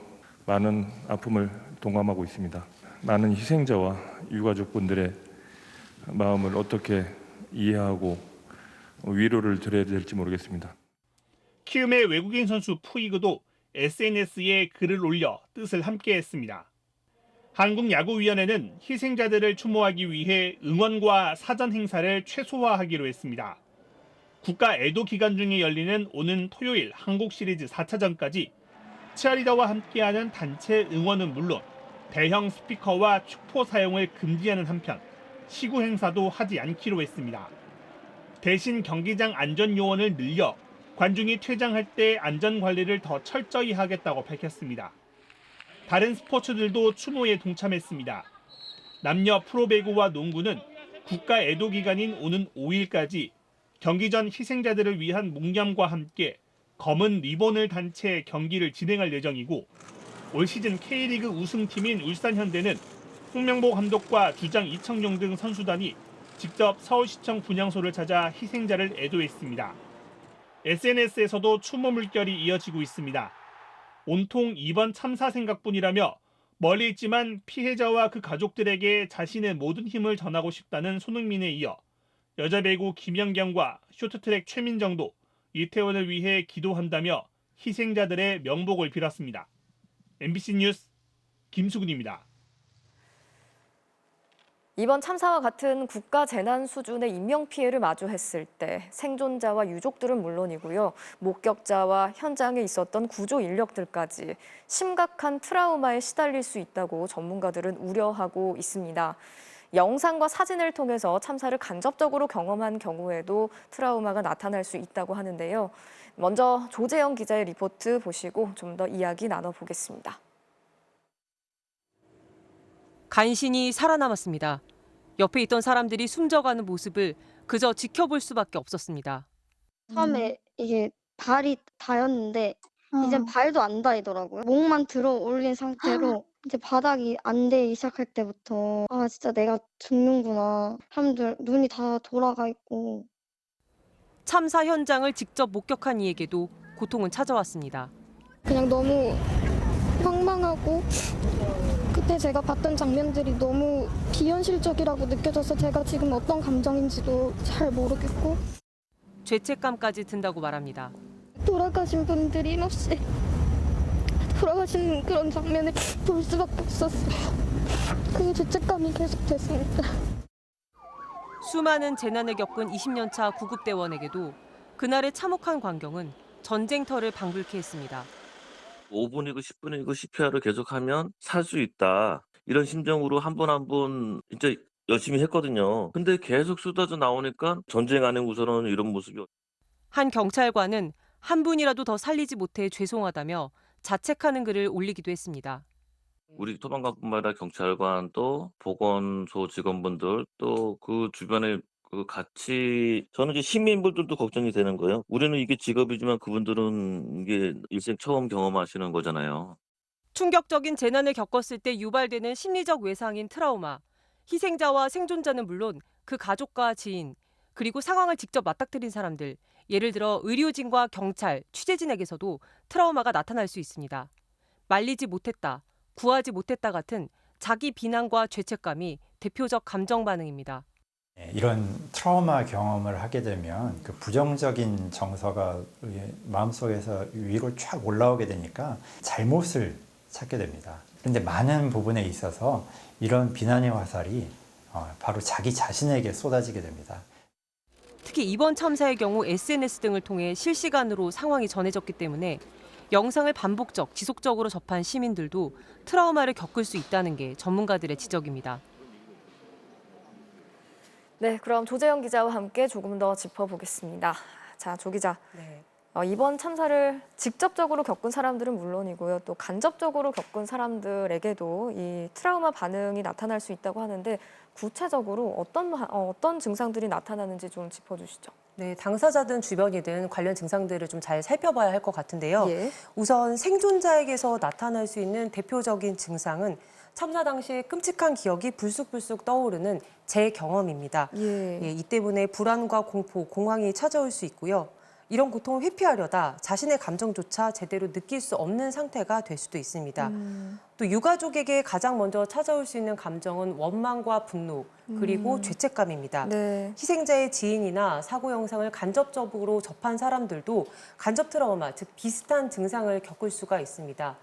많은 아픔을 동감하고 있습니다. 많은 희생자와 유가족분들의 마음을 어떻게 이해하고 위로를 드려야 될지 모르겠습니다. 키움의 외국인 선수 푸이그도 SNS에 글을 올려 뜻을 함께했습니다. 한국야구위원회는 희생자들을 추모하기 위해 응원과 사전 행사를 최소화하기로 했습니다. 국가 애도 기간 중에 열리는 오는 토요일 한국 시리즈 4차전까지 치어리더와 함께하는 단체 응원은 물론 대형 스피커와 축포 사용을 금지하는 한편 시구 행사도 하지 않기로 했습니다. 대신 경기장 안전 요원을 늘려 관중이 퇴장할 때 안전 관리를 더 철저히 하겠다고 밝혔습니다. 다른 스포츠들도 추모에 동참했습니다. 남녀 프로배구와 농구는 국가 애도 기간인 오는 5일까지 경기 전 희생자들을 위한 묵념과 함께 검은 리본을 단 채 경기를 진행할 예정이고 올 시즌 K리그 우승팀인 울산현대는 홍명보 감독과 주장 이청용 등 선수단이 직접 서울시청 분향소를 찾아 희생자를 애도했습니다. SNS에서도 추모 물결이 이어지고 있습니다. 온통 이번 참사 생각뿐이라며 멀리 있지만 피해자와 그 가족들에게 자신의 모든 힘을 전하고 싶다는 손흥민에 이어 여자 배구 김연경과 쇼트트랙 최민정도 이태원을 위해 기도한다며 희생자들의 명복을 빌었습니다. MBC 뉴스 김수근입니다. 이번 참사와 같은 국가 재난 수준의 인명피해를 마주했을 때 생존자와 유족들은 물론이고요. 목격자와 현장에 있었던 구조 인력들까지 심각한 트라우마에 시달릴 수 있다고 전문가들은 우려하고 있습니다. 영상과 사진을 통해서 참사를 간접적으로 경험한 경우에도 트라우마가 나타날 수 있다고 하는데요. 먼저 조재영 기자의 리포트 보시고 좀 더 이야기 나눠보겠습니다. 간신히 살아남았습니다. 옆에 있던 사람들이 숨져가는 모습을 그저 지켜볼 수밖에 없었습니다. 처음에 이게 발이 닿였는데 이젠 발도 안 닿이더라고요. 목만 들어 올린 상태로 이제 바닥이 안 닿기 시작할 때부터 아 진짜 내가 죽는구나. 사람들 눈이 다 돌아가 있고. 참사 현장을 직접 목격한 이에게도 고통은 찾아왔습니다. 그냥 너무 황망하고 그때 제가 봤던 장면들이 너무 비현실적이라고 느껴져서 제가 지금 어떤 감정인지도 잘 모르겠고 죄책감까지 든다고 말합니다. 돌아가신 분들이 힘없이 돌아가신 그런 장면을 볼 수밖에 없었어요. 그게 죄책감이 계속됐습니다. 수많은 재난을 겪은 20년 차 구급대원에게도 그날의 참혹한 광경은 전쟁터를 방불케 했습니다. 5분이고 10분이고 CPR을 계속하면 살 수 있다. 이런 심정으로 한 분 한 분 진짜 열심히 했거든요. 근데 계속 쏟아져 나오니까 전쟁 안에 우선은 이런 모습이. 한 경찰관은 한 분이라도 더 살리지 못해 죄송하다며 자책하는 글을 올리기도 했습니다. 우리 소방관뿐만 아니라 경찰관 또 보건소 직원분들 또 그 주변에 그 같이 저는 이제 시민분들도 걱정이 되는 거예요. 우리는 이게 직업이지만 그분들은 이게 일생 처음 경험하시는 거잖아요. 충격적인 재난을 겪었을 때 유발되는 심리적 외상인 트라우마. 희생자와 생존자는 물론 그 가족과 지인, 그리고 상황을 직접 맞닥뜨린 사람들, 예를 들어 의료진과 경찰, 취재진에게서도 트라우마가 나타날 수 있습니다. 말리지 못했다, 구하지 못했다 같은 자기 비난과 죄책감이 대표적 감정 반응입니다. 이런 트라우마 경험을 하게 되면 그 부정적인 정서가 마음속에서 위로 쫙 올라오게 되니까 잘못을 찾게 됩니다. 그런데 많은 부분에 있어서 이런 비난의 화살이 바로 자기 자신에게 쏟아지게 됩니다. 특히 이번 참사의 경우 SNS 등을 통해 실시간으로 상황이 전해졌기 때문에 영상을 지속적으로 접한 시민들도 트라우마를 겪을 수 있다는 게 전문가들의 지적입니다. 네, 그럼 조재영 기자와 함께 조금 더 짚어보겠습니다. 자, 조 기자. 네. 이번 참사를 직접적으로 겪은 사람들은 물론이고요. 또 간접적으로 겪은 사람들에게도 이 트라우마 반응이 나타날 수 있다고 하는데 구체적으로 어떤 증상들이 나타나는지 좀 짚어주시죠. 네, 당사자든 주변이든 관련 증상들을 좀 잘 살펴봐야 할 것 같은데요. 예. 우선 생존자에게서 나타날 수 있는 대표적인 증상은 참사 당시에 끔찍한 기억이 불쑥불쑥 떠오르는 재경험입니다. 예. 이 때문에 불안과 공포, 공황이 찾아올 수 있고요. 이런 고통을 회피하려다 자신의 감정조차 제대로 느낄 수 없는 상태가 될 수도 있습니다. 또 유가족에게 가장 먼저 찾아올 수 있는 감정은 원망과 분노, 그리고 죄책감입니다. 네. 희생자의 지인이나 사고 영상을 간접적으로 접한 사람들도 간접 트라우마, 즉 비슷한 증상을 겪을 수가 있습니다.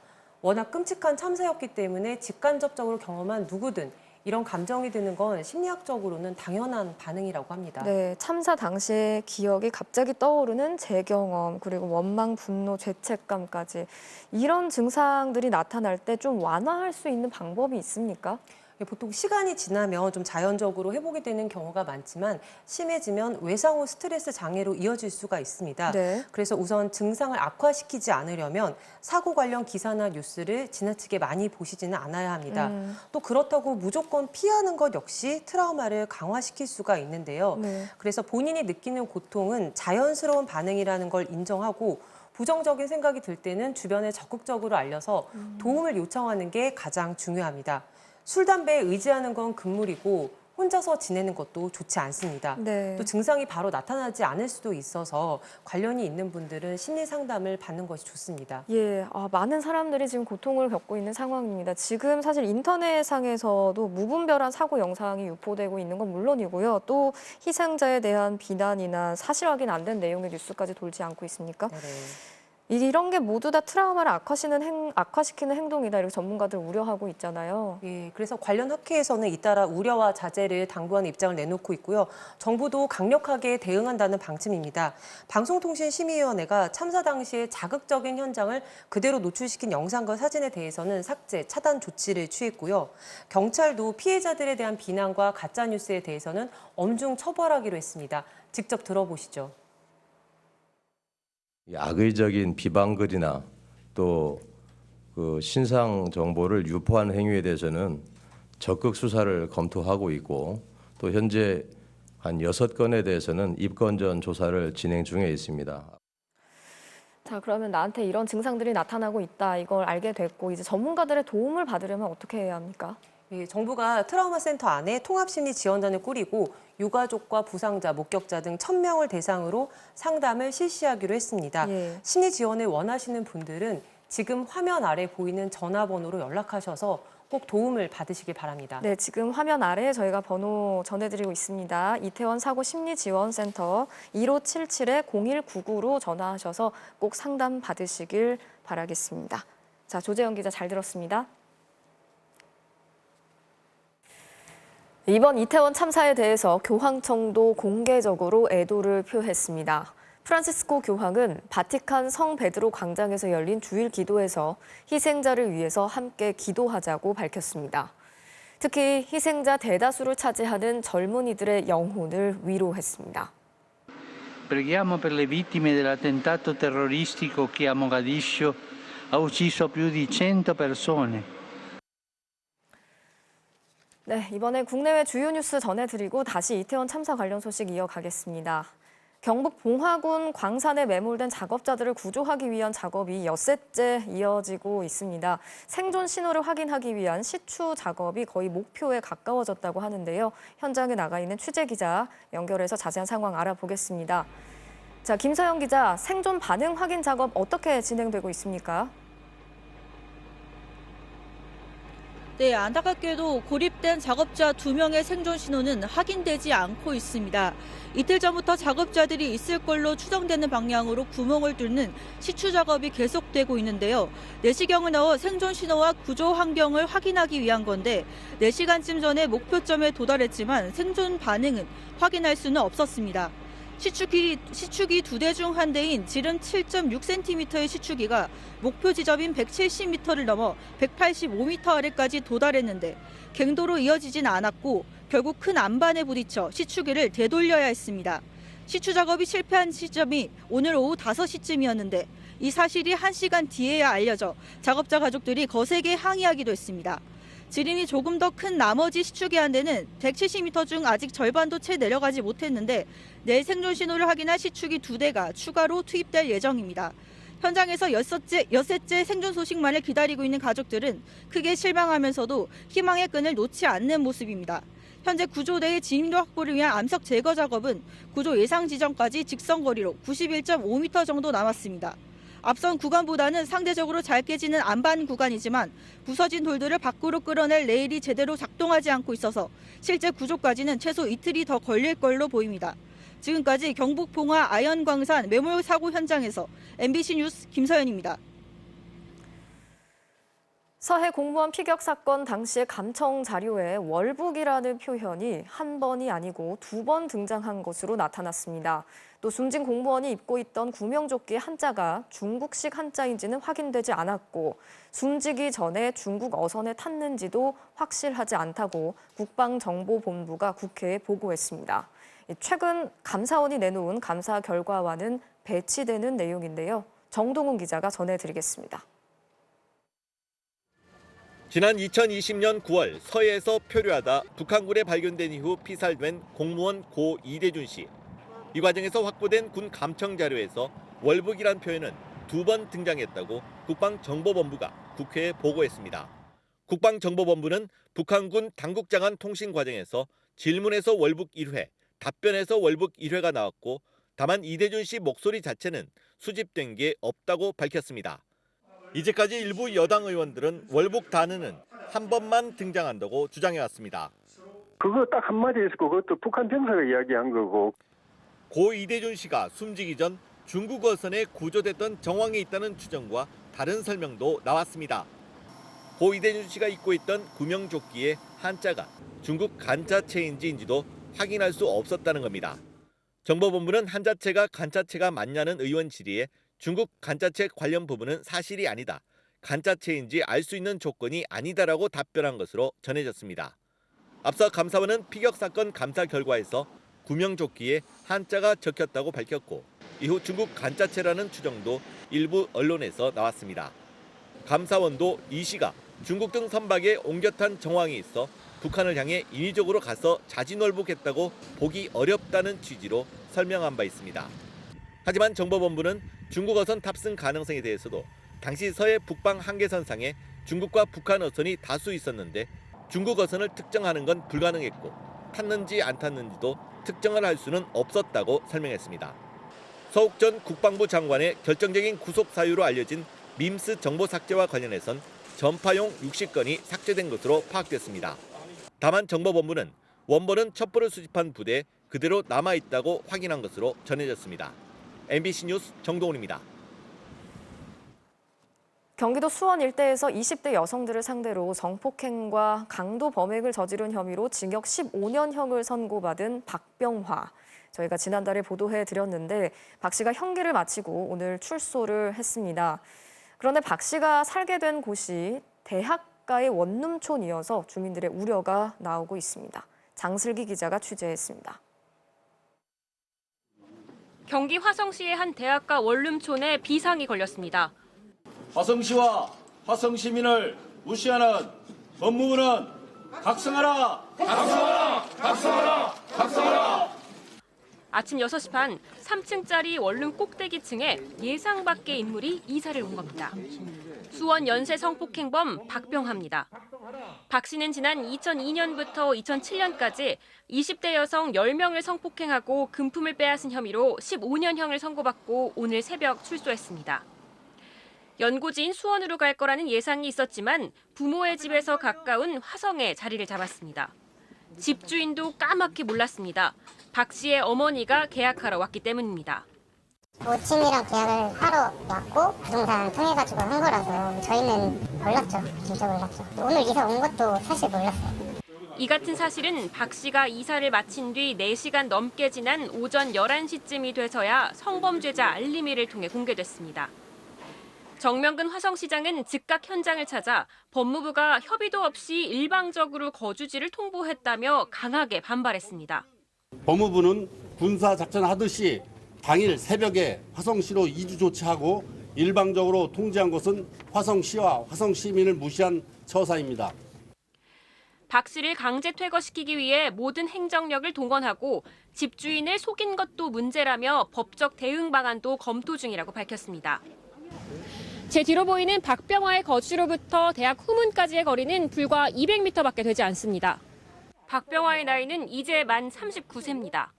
워낙 끔찍한 참사였기 때문에 직간접적으로 경험한 누구든 이런 감정이 드는 건 심리학적으로는 당연한 반응이라고 합니다. 네, 참사 당시의 기억이 갑자기 떠오르는 재경험, 그리고 원망, 분노, 죄책감까지 이런 증상들이 나타날 때 좀 완화할 수 있는 방법이 있습니까? 보통 시간이 지나면 좀 자연적으로 회복이 되는 경우가 많지만 심해지면 외상 후 스트레스 장애로 이어질 수가 있습니다. 네. 그래서 우선 증상을 악화시키지 않으려면 사고 관련 기사나 뉴스를 지나치게 많이 보시지는 않아야 합니다. 또 그렇다고 무조건 피하는 것 역시 트라우마를 강화시킬 수가 있는데요. 네. 그래서 본인이 느끼는 고통은 자연스러운 반응이라는 걸 인정하고 부정적인 생각이 들 때는 주변에 적극적으로 알려서 도움을 요청하는 게 가장 중요합니다. 술, 담배에 의지하는 건 금물이고 혼자서 지내는 것도 좋지 않습니다. 네. 또 증상이 바로 나타나지 않을 수도 있어서 관련이 있는 분들은 심리 상담을 받는 것이 좋습니다. 예, 많은 사람들이 지금 고통을 겪고 있는 상황입니다. 지금 사실 인터넷상에서도 무분별한 사고 영상이 유포되고 있는 건 물론이고요. 또 희생자에 대한 비난이나 사실 확인 안 된 내용의 뉴스까지 돌지 않고 있습니까? 네. 이런 게 모두 다 트라우마를 악화시키는 행동이다, 이렇게 전문가들 우려하고 있잖아요. 예, 그래서 관련 학회에서는 잇따라 우려와 자제를 당부하는 입장을 내놓고 있고요. 정부도 강력하게 대응한다는 방침입니다. 방송통신심의위원회가 참사 당시의 자극적인 현장을 그대로 노출시킨 영상과 사진에 대해서는 삭제, 차단 조치를 취했고요. 경찰도 피해자들에 대한 비난과 가짜뉴스에 대해서는 엄중 처벌하기로 했습니다. 직접 들어보시죠. 악의적인 비방글이나 또 그 신상 정보를 유포한 행위에 대해서는 적극 수사를 검토하고 있고 또 현재 한 6건에 대해서는 입건 전 조사를 진행 중에 있습니다. 자, 그러면 나한테 이런 증상들이 나타나고 있다, 이걸 알게 됐고 이제 전문가들의 도움을 받으려면 어떻게 해야 합니까? 예, 정부가 트라우마 센터 안에 통합심리지원단을 꾸리고 유가족과 부상자, 목격자 등 1,000명을 대상으로 상담을 실시하기로 했습니다. 예. 심리 지원을 원하시는 분들은 지금 화면 아래 보이는 전화번호로 연락하셔서 꼭 도움을 받으시길 바랍니다. 네, 지금 화면 아래에 저희가 번호 전해드리고 있습니다. 이태원 사고 심리지원센터 1577-0199로 전화하셔서 꼭 상담 받으시길 바라겠습니다. 자, 조재현 기자 잘 들었습니다. 이번 이태원 참사에 대해서 교황청도 공개적으로 애도를 표했습니다. 프란시스코 교황은 바티칸 성 베드로 광장에서 열린 주일 기도에서 희생자를 위해서 함께 기도하자고 밝혔습니다. 특히 희생자 대다수를 차지하는 젊은이들의 영혼을 위로했습니다. Preghiamo per le vittime dell'attentato terroristico che a Mogadiscio ha ucciso più di 100 persone. 네, 이번에 국내외 주요 뉴스 전해드리고 다시 이태원 참사 관련 소식 이어가겠습니다. 경북 봉화군 광산에 매몰된 작업자들을 구조하기 위한 작업이 엿새째 이어지고 있습니다. 생존 신호를 확인하기 위한 시추 작업이 거의 목표에 가까워졌다고 하는데요. 현장에 나가 있는 취재 기자 연결해서 자세한 상황 알아보겠습니다. 자, 김서영 기자, 생존 반응 확인 작업 어떻게 진행되고 있습니까? 네, 안타깝게도 고립된 작업자 2명의 생존 신호는 확인되지 않고 있습니다. 이틀 전부터 작업자들이 있을 걸로 추정되는 방향으로 구멍을 뚫는 시추 작업이 계속되고 있는데요. 4시경을 넣어 생존 신호와 구조 환경을 확인하기 위한 건데 4시간쯤 전에 목표점에 도달했지만 생존 반응은 확인할 수는 없었습니다. 시추기 2대 중 한 대인 지름 7.6cm의 시추기가 목표 지점인 170m를 넘어 185m 아래까지 도달했는데 갱도로 이어지진 않았고 결국 큰 안반에 부딪혀 시추기를 되돌려야 했습니다. 시추 작업이 실패한 시점이 오늘 오후 5시쯤이었는데 이 사실이 1시간 뒤에야 알려져 작업자 가족들이 거세게 항의하기도 했습니다. 지름이 조금 더 큰 나머지 시추기 한 대는 170m 중 아직 절반도 채 내려가지 못했는데 내일 생존 신호를 확인할 시추기 2대가 추가로 투입될 예정입니다. 현장에서 엿새째 생존 소식만을 기다리고 있는 가족들은 크게 실망하면서도 희망의 끈을 놓지 않는 모습입니다. 현재 구조대의 진입로 확보를 위한 암석 제거 작업은 구조 예상 지점까지 직선거리로 91.5m 정도 남았습니다. 앞선 구간보다는 상대적으로 잘 깨지는 안반 구간이지만 부서진 돌들을 밖으로 끌어낼 레일이 제대로 작동하지 않고 있어서 실제 구조까지는 최소 이틀이 더 걸릴 걸로 보입니다. 지금까지 경북 봉화 아연광산 매몰 사고 현장에서 MBC 뉴스 김서연입니다. 서해 공무원 피격 사건 당시의 감청 자료에 월북이라는 표현이 한 번이 아니고 2번 등장한 것으로 나타났습니다. 또 숨진 공무원이 입고 있던 구명조끼의 한자가 중국식 한자인지는 확인되지 않았고 숨지기 전에 중국 어선에 탔는지도 확실하지 않다고 국방정보본부가 국회에 보고했습니다. 최근 감사원이 내놓은 감사 결과와는 배치되는 내용인데요. 정동훈 기자가 전해드리겠습니다. 지난 2020년 9월 서해에서 표류하다 북한군에 발견된 이후 피살된 공무원 고 이대준 씨. 이 과정에서 확보된 군 감청 자료에서 월북이란 표현은 2번 등장했다고 국방정보본부가 국회에 보고했습니다. 국방정보본부는 북한군 당국장관 통신 과정에서 질문에서 월북 1회, 답변에서 월북 1회가 나왔고 다만 이대준 씨 목소리 자체는 수집된 게 없다고 밝혔습니다. 이제까지 일부 여당 의원들은 월북 단어는 한 번만 등장한다고 주장해왔습니다. 그거 딱 한마디에서 그것도 북한 병사가 이야기한 거고. 고 이대준 씨가 숨지기 전 중국 어선에 구조됐던 정황이 있다는 추정과 다른 설명도 나왔습니다. 고 이대준 씨가 입고 있던 구명조끼의 한자가 중국 간자체인지인지도 확인할 수 없었다는 겁니다. 정보본부는 한자체가 간자체가 맞냐는 의원 질의에 중국 간자체 관련 부분은 사실이 아니다. 간자체인지 알 수 있는 조건이 아니다라고 답변한 것으로 전해졌습니다. 앞서 감사원은 피격 사건 감사 결과에서 구명조끼에 한자가 적혔다고 밝혔고 이후 중국 간자체라는 추정도 일부 언론에서 나왔습니다. 감사원도 이 씨가 중국 등 선박에 옮겨 탄 정황이 있어 북한을 향해 인위적으로 가서 자진월북했다고 보기 어렵다는 취지로 설명한 바 있습니다. 하지만 정보본부는 중국 어선 탑승 가능성에 대해서도 당시 서해 북방 한계선상에 중국과 북한 어선이 다수 있었는데 중국 어선을 특정하는 건 불가능했고 탔는지 안 탔는지도 특정을 할 수는 없었다고 설명했습니다. 서욱 전 국방부 장관의 결정적인 구속 사유로 알려진 밈스 정보 삭제와 관련해선 전파용 60건이 삭제된 것으로 파악됐습니다. 다만 정보본부는 원본은 첩보를 수집한 부대에 그대로 남아있다고 확인한 것으로 전해졌습니다. MBC 뉴스 정동훈입니다. 경기도 수원 일대에서 20대 여성들을 상대로 성폭행과 강도 범행을 저지른 혐의로 징역 15년형을 선고받은 박병화. 저희가 지난달에 보도해드렸는데 박 씨가 형기를 마치고 오늘 출소를 했습니다. 그런데 박 씨가 살게 된 곳이 대학가의 원룸촌이어서 주민들의 우려가 나오고 있습니다. 장슬기 기자가 취재했습니다. 경기 화성시의 한 대학가 원룸촌에 비상이 걸렸습니다. 화성시와 화성시민을 무시하는 법무부는 각성하라! 각성하라! 각성하라! 각성하라! 아침 6시 반 3층짜리 원룸 꼭대기층에 예상 밖의 인물이 이사를 온 겁니다. 수원 연쇄 성폭행범 박병화입니다. 박 씨는 지난 2002년부터 2007년까지 20대 여성 10명을 성폭행하고 금품을 빼앗은 혐의로 15년형을 선고받고 오늘 새벽 출소했습니다. 연고지인 수원으로 갈 거라는 예상이 있었지만 부모의 집에서 가까운 화성에 자리를 잡았습니다. 집주인도 까맣게 몰랐습니다. 박 씨의 어머니가 계약하러 왔기 때문입니다. 모친이랑 계약을 하러 왔고 부동산 통해가지고 한 거라서 저희는 몰랐죠. 진짜 몰랐죠. 오늘 이사 온 것도 사실 몰랐어요. 이 같은 사실은 박 씨가 이사를 마친 뒤 4시간 넘게 지난 오전 11시쯤이 돼서야 성범죄자 알림이를 통해 공개됐습니다. 정명근 화성시장은 즉각 현장을 찾아 법무부가 협의도 없이 일방적으로 거주지를 통보했다며 강하게 반발했습니다. 법무부는 군사작전 하듯이 당일 새벽에 화성시로 이주 조치하고 일방적으로 통지한 것은 화성시와 화성시민을 무시한 처사입니다. 박 씨를 강제 퇴거시키기 위해 모든 행정력을 동원하고 집주인을 속인 것도 문제라며 법적 대응 방안도 검토 중이라고 밝혔습니다. 제 뒤로 보이는 박병화의 거주로부터 대학 후문까지의 거리는 불과 200m밖에 되지 않습니다. 박병화의 나이는 이제 만 39세입니다.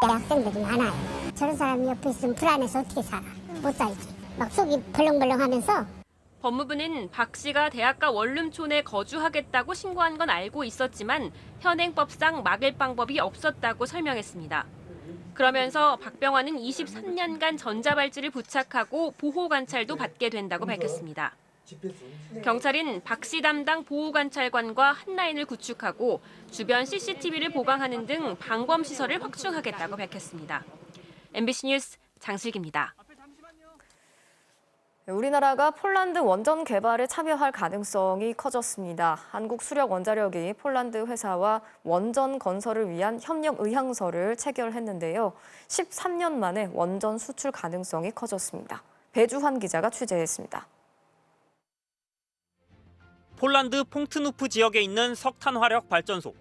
학생들이 많아요. 저런 사람이 옆에 있으면 불안해서 어떻게 살아. 못 살지. 막 속이 벌렁벌렁하면서. 법무부는 박 씨가 대학가 원룸촌에 거주하겠다고 신고한 건 알고 있었지만 현행법상 막을 방법이 없었다고 설명했습니다. 그러면서 박병화는 23년간 전자발찌를 부착하고 보호관찰도 받게 된다고 밝혔습니다. 경찰은 박씨 담당 보호관찰관과 한 라인을 구축하고 주변 CCTV를 보강하는 등 방범 시설을 확충하겠다고 밝혔습니다. MBC 뉴스 장슬기입니다. 우리나라가 폴란드 원전 개발에 참여할 가능성이 커졌습니다. 한국수력원자력이 폴란드 회사와 원전 건설을 위한 협력 의향서를 체결했는데요. 13년 만에 원전 수출 가능성이 커졌습니다. 배주환 기자가 취재했습니다. 폴란드 퐁트누프 지역에 있는 석탄화력 발전소.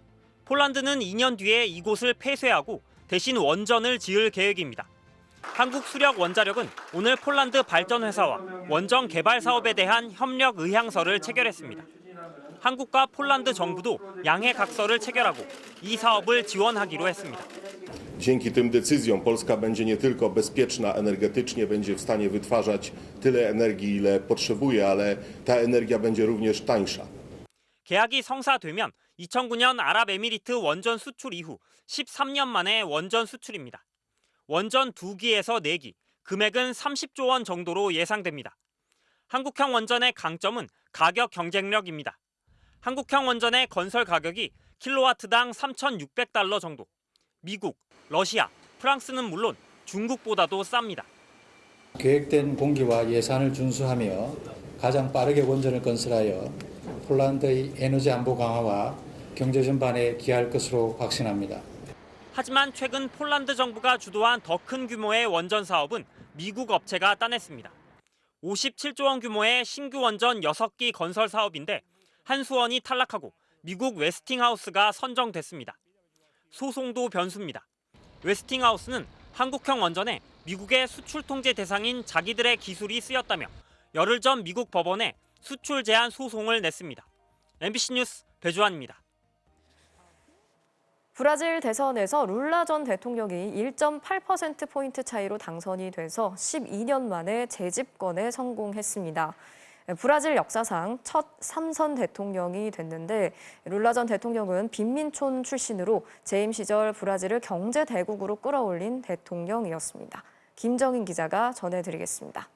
폴란드는 2년 뒤에 이곳을 폐쇄하고 대신 원전을 지을 계획입니다. 한국수력원자력은 오늘 폴란드 발전회사와 원전 개발 사업에 대한 협력 의향서를 체결했습니다. 한국과 폴란드 정부도 양해 각서를 체결하고 이 사업을 지원하기로 했습니다. Dzięki tym decyzjom Polska będzie nie tylko bezpieczna energetycznie, będzie w stanie wytwarzać tyle energii, ile potrzebuje, ale ta energia będzie również tańsza. 계약이 성사되면 2009년 아랍에미리트 원전 수출 이후 13년 만에 원전 수출입니다. 원전 2기에서 4기, 금액은 30조 원 정도로 예상됩니다. 한국형 원전의 강점은 가격 경쟁력입니다. 한국형 원전의 건설 가격이 킬로와트당 3,600달러 정도. 미국, 러시아, 프랑스는 물론 중국보다도 쌉니다. 계획된 공기와 예산을 준수하며 가장 빠르게 원전을 건설하여 폴란드의 에너지 안보 강화와 경제 전반에 기여할 것으로 확신합니다. 하지만 최근 폴란드 정부가 주도한 더 큰 규모의 원전 사업은 미국 업체가 따냈습니다. 57조 원 규모의 신규 원전 6기 건설 사업인데 한수원이 탈락하고 미국 웨스팅하우스가 선정됐습니다. 소송도 변수입니다. 웨스팅하우스는 한국형 원전에 미국의 수출 통제 대상인 자기들의 기술이 쓰였다며 열흘 전 미국 법원에 수출 제한 소송을 냈습니다. MBC 뉴스 배주환입니다. 브라질 대선에서 룰라 전 대통령이 1.8%포인트 차이로 당선이 돼서 12년 만에 재집권에 성공했습니다. 브라질 역사상 첫 3선 대통령이 됐는데 룰라 전 대통령은 빈민촌 출신으로 재임 시절 브라질을 경제 대국으로 끌어올린 대통령이었습니다. 김정인 기자가 전해드리겠습니다.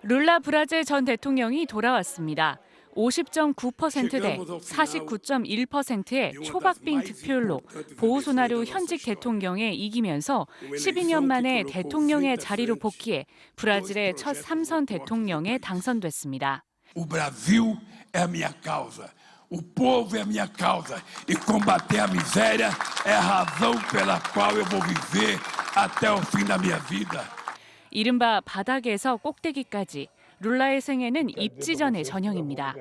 룰라 브라질 전 대통령이 돌아왔습니다. 50.9%대 49.1%의 초박빙 득표율로 보우소나루 현직 대통령에 이기면서 12년 만에 대통령의 자리로 복귀해 브라질의 첫 3선 대통령에 당선됐습니다. O Brasil é a minha causa. O povo é a minha causa. E combater a miséria é a razão pela qual eu vou viver até o fim da minha vida. 이른바 바닥에서 꼭대기까지. 룰라의 생애는 입지 전의 전형입니다.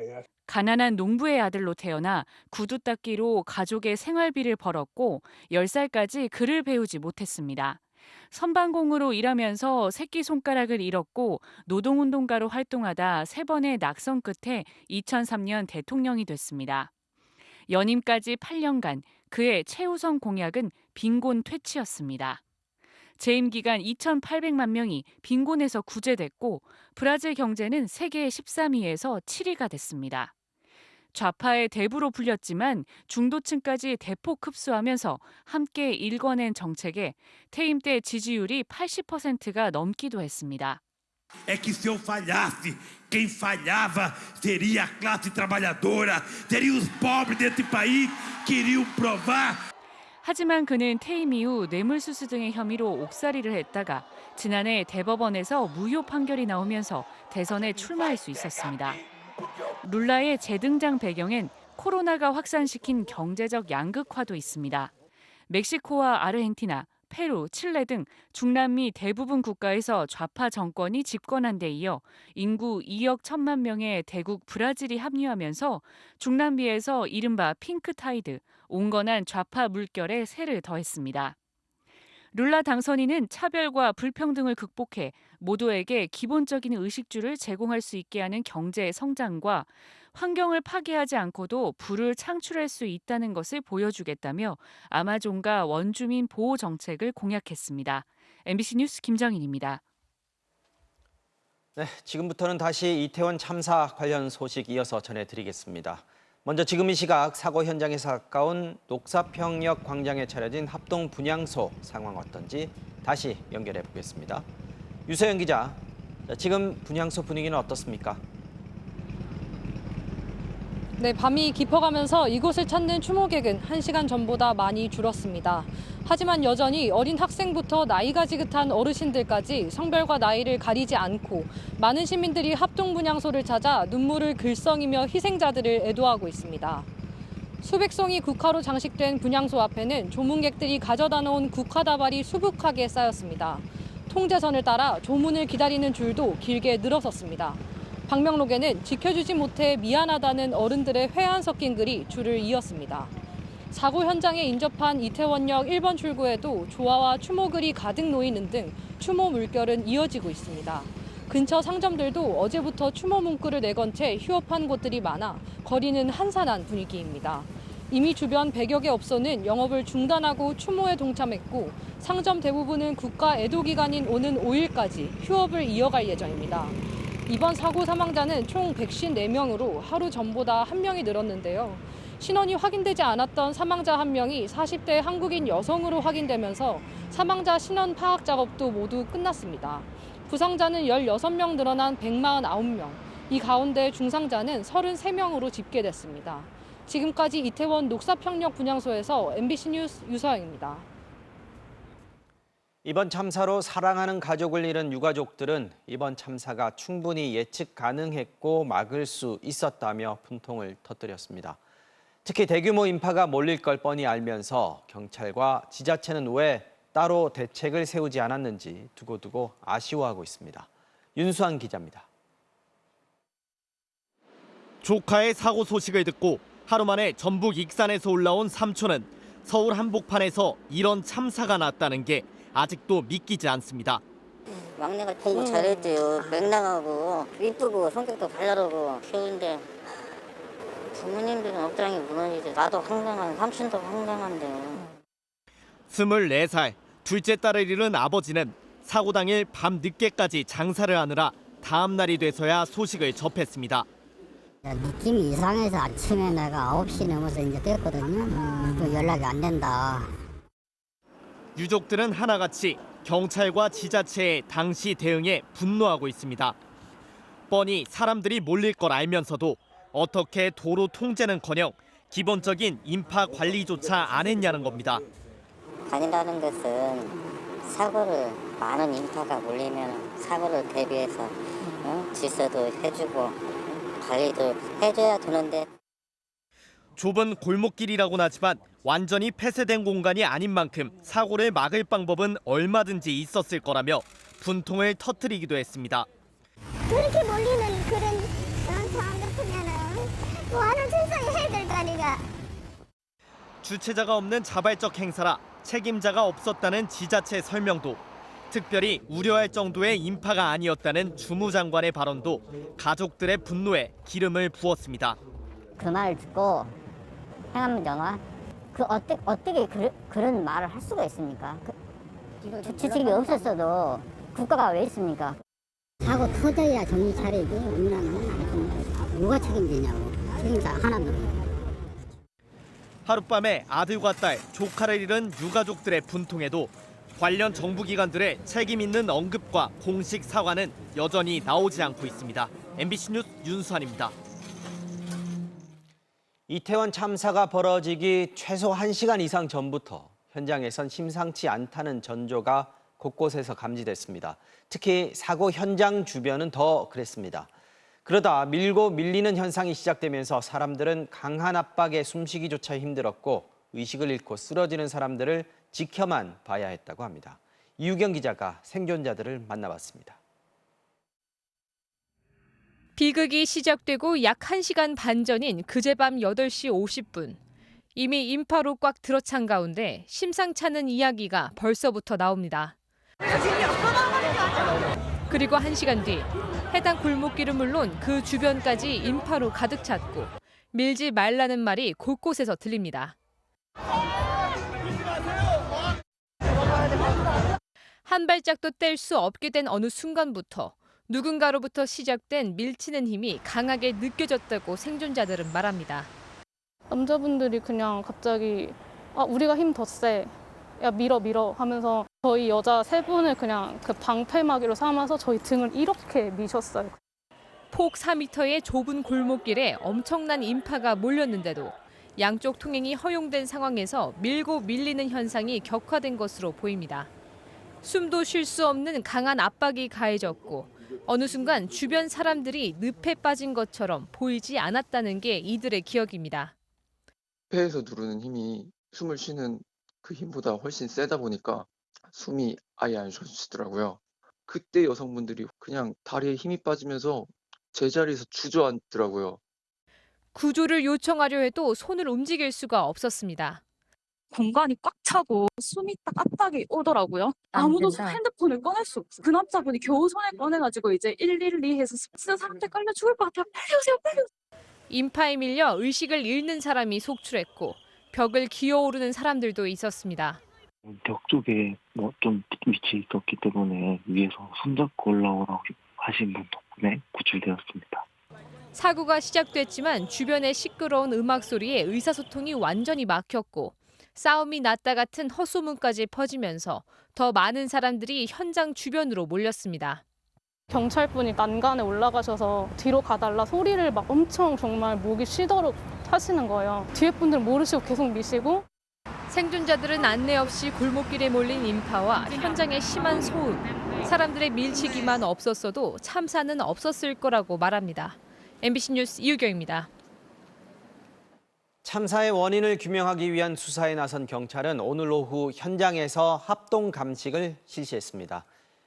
가난한 농부의 아들로 태어나 구두 닦기로 가족의 생활비를 벌었고 10살까지 글을 배우지 못했습니다. 선방공으로 일하면서 새끼손가락을 잃었고 노동운동가로 활동하다 3번의 낙선 끝에 2003년 대통령이 됐습니다. 연임까지 8년간 그의 최우선 공약은 빈곤 퇴치였습니다. 재임 기간 2,800만 명이 빈곤에서 구제됐고 브라질 경제는 세계 13위에서 7위가 됐습니다. 좌파의 대부로 불렸지만 중도층까지 대폭 흡수하면서 함께 일궈낸 정책에 퇴임 때 지지율이 80%가 넘기도 했습니다. É que se eu falhasse, quem falhava seria a classe trabalhadora, seria os pobres desse país que iriam provar. 하지만 그는 퇴임 이후 뇌물수수 등의 혐의로 옥살이를 했다가 지난해 대법원에서 무효 판결이 나오면서 대선에 출마할 수 있었습니다. 룰라의 재등장 배경엔 코로나가 확산시킨 경제적 양극화도 있습니다. 멕시코와 아르헨티나, 페루, 칠레 등 중남미 대부분 국가에서 좌파 정권이 집권한 데 이어 인구 2억 1천만 명의 대국 브라질이 합류하면서 중남미에서 이른바 핑크타이드, 온건한 좌파 물결에 새를 더했습니다. 룰라 당선인은 차별과 불평등을 극복해 모두에게 기본적인 의식주를 제공할 수 있게 하는 경제 성장과 환경을 파괴하지 않고도 부를 창출할 수 있다는 것을 보여주겠다며 아마존과 원주민 보호 정책을 공약했습니다. MBC 뉴스 김정인입니다. 네, 지금부터는 다시 이태원 참사 관련 소식 이어서 전해드리겠습니다. 먼저 지금 이 시각 사고 현장에서 가까운 녹사평역 광장에 차려진 합동 분향소 상황 어떤지 다시 연결해 보겠습니다. 유서연 기자. 지금 분향소 분위기는 어떻습니까? 네, 밤이 깊어가면서 이곳을 찾는 추모객은 1시간 전보다 많이 줄었습니다. 하지만 여전히 어린 학생부터 나이가 지긋한 어르신들까지 성별과 나이를 가리지 않고 많은 시민들이 합동분향소를 찾아 눈물을 글썽이며 희생자들을 애도하고 있습니다. 수백 송이 국화로 장식된 분향소 앞에는 조문객들이 가져다 놓은 국화다발이 수북하게 쌓였습니다. 통제선을 따라 조문을 기다리는 줄도 길게 늘어섰습니다. 방명록에는 지켜주지 못해 미안하다는 어른들의 회한 섞인 글이 줄을 이었습니다. 사고 현장에 인접한 이태원역 1번 출구에도 조화와 추모글이 가득 놓이는 등 추모 물결은 이어지고 있습니다. 근처 상점들도 어제부터 추모 문구를 내건 채 휴업한 곳들이 많아 거리는 한산한 분위기입니다. 이미 주변 100여 개 업소는 영업을 중단하고 추모에 동참했고 상점 대부분은 국가 애도기간인 오는 5일까지 휴업을 이어갈 예정입니다. 이번 사고 사망자는 총 154명으로 하루 전보다 1명이 늘었는데요. 신원이 확인되지 않았던 사망자 1명이 40대 한국인 여성으로 확인되면서 사망자 신원 파악 작업도 모두 끝났습니다. 부상자는 16명 늘어난 149명, 이 가운데 중상자는 33명으로 집계됐습니다. 지금까지 이태원 녹사평역 분향소에서 MBC 뉴스 유서영입니다. 이번 참사로 사랑하는 가족을 잃은 유가족들은 이번 참사가 충분히 예측 가능했고 막을 수 있었다며 분통을 터뜨렸습니다. 특히 대규모 인파가 몰릴 걸 뻔히 알면서 경찰과 지자체는 왜 따로 대책을 세우지 않았는지 두고두고 아쉬워하고 있습니다. 윤수환 기자입니다. 조카의 사고 소식을 듣고 하루 만에 전북 익산에서 올라온 삼촌은 서울 한복판에서 이런 참사가 났다는 게 아직도 믿기지 않습니다. 막내가 공부 잘했대요. 맹랑하고 이쁘고 성격도 발랄하고 귀여운데 부모님들은 엎드랑이 무너지죠. 나도 황당한, 삼촌도 황당한데요. 24살, 둘째 딸을 잃은 아버지는 사고 당일 밤 늦게까지 장사를 하느라 다음 날이 돼서야 소식을 접했습니다. 느낌이 이상해서 아침에 내가 9시 넘어서 이제 뗐거든요. 또 연락이 안 된다. 유족들은 하나같이 경찰과 지자체의 당시 대응에 분노하고 있습니다. 뻔히 사람들이 몰릴 걸 알면서도 어떻게 도로 통제는커녕 기본적인 인파 관리조차 안 했냐는 겁니다. 다닌다는 것은 사고를 많은 인파가 몰리면 사고를 대비해서 질서도 해주고 관리도 해줘야 되는데. 좁은 골목길이라고는 하지만 완전히 폐쇄된 공간이 아닌 만큼 사고를 막을 방법은 얼마든지 있었을 거라며 분통을 터뜨리기도 했습니다. 그렇게 몰리는 그런 상황 같으면 뭐하는 세상에 해야 될 거 아니가. 주체자가 없는 자발적 행사라 책임자가 없었다는 지자체 설명도, 특별히 우려할 정도의 인파가 아니었다는 주무장관의 발언도 가족들의 분노에 기름을 부었습니다. 그 말을 듣고 행안부장관, 어떻게 그런 말을 할 수가 있습니까? 주책이 없었어도 국가가 왜 있습니까? 사고 터져야 정신 차리고 우리나라는 누가 책임지냐고. 책임자 하나도. 하룻밤에 아들과 딸, 조카를 잃은 유가족들의 분통에도 관련 정부기관들의 책임 있는 언급과 공식 사과는 여전히 나오지 않고 있습니다. MBC 뉴스 윤수환입니다. 이태원 참사가 벌어지기 최소 1시간 이상 전부터 현장에선 심상치 않다는 전조가 곳곳에서 감지됐습니다. 특히 사고 현장 주변은 더 그랬습니다. 그러다 밀고 밀리는 현상이 시작되면서 사람들은 강한 압박에 숨쉬기조차 힘들었고 의식을 잃고 쓰러지는 사람들을 지켜만 봐야 했다고 합니다. 이유경 기자가 생존자들을 만나봤습니다. 비극이 시작되고 약 1시간 반 전인 그제밤 8시 50분. 이미 인파로 꽉 들어찬 가운데 심상찮은 이야기가 벌써부터 나옵니다. 그리고 1시간 뒤 해당 골목길은 물론 그 주변까지 인파로 가득 찼고 밀지 말라는 말이 곳곳에서 들립니다. 한 발짝도 뗄 수 없게 된 어느 순간부터 누군가로부터 시작된 밀치는 힘이 강하게 느껴졌다고 생존자들은 말합니다. 남자분들이 그냥 갑자기 우리가 힘 더 세. 야 밀어 하면서 저희 여자 3분을 그냥 그 방패막이로 삼아서 저희 등을 이렇게 미셨어요. 폭 4m의 좁은 골목길에 엄청난 인파가 몰렸는데도 양쪽 통행이 허용된 상황에서 밀고 밀리는 현상이 격화된 것으로 보입니다. 숨도 쉴 수 없는 강한 압박이 가해졌고 어느 순간 주변 사람들이 늪에 빠진 것처럼 보이지 않았다는 게 이들의 기억입니다. 폐에서 누르는 힘이 숨을 쉬는 그 힘보다 훨씬 세다 보니까 숨이 아예 안 쉬어지더라고요. 그때 여성분들이 그냥 다리에 힘이 빠지면서 제자리에서 주저앉더라고요. 구조를 요청하려 해도 손을 움직일 수가 없었습니다. 공간이 꽉 차고 숨이 딱 압박이 오더라고요. 아무도 핸드폰을 꺼낼 수 없어. 그 남자분이 겨우 손에 꺼내가지고 이제 112 해서 진짜 사람들 깔려 죽을 것 같아요. 빨리 오세요, 빨리 오세요. 인파에 밀려 의식을 잃는 사람이 속출했고 벽을 기어오르는 사람들도 있었습니다. 벽 쪽에 좀 밑이 있었기 때문에 위에서 손잡고 올라오라고 하신 분 덕분에 구출되었습니다. 사고가 시작됐지만 주변의 시끄러운 음악 소리에 의사소통이 완전히 막혔고 싸움이 났다 같은 헛소문까지 퍼지면서 더 많은 사람들이 현장 주변으로 몰렸습니다. 경찰분이 난간에 올라가셔서 뒤로 가달라 소리를 막 엄청 정말 목이 쉬도록 하시는 거예요. 뒤에 분들은 모르시고 계속 미시고. 생존자들은 안내 없이 골목길에 몰린 인파와 현장의 심한 소음, 사람들의 밀치기만 없었어도 참사는 없었을 거라고 말합니다. MBC 뉴스 이유경입니다. 참사의 원인을 규명하기 위한 수사에 나선 경찰은 오늘 오후 현장에서 합동 감식을 실시했습니다.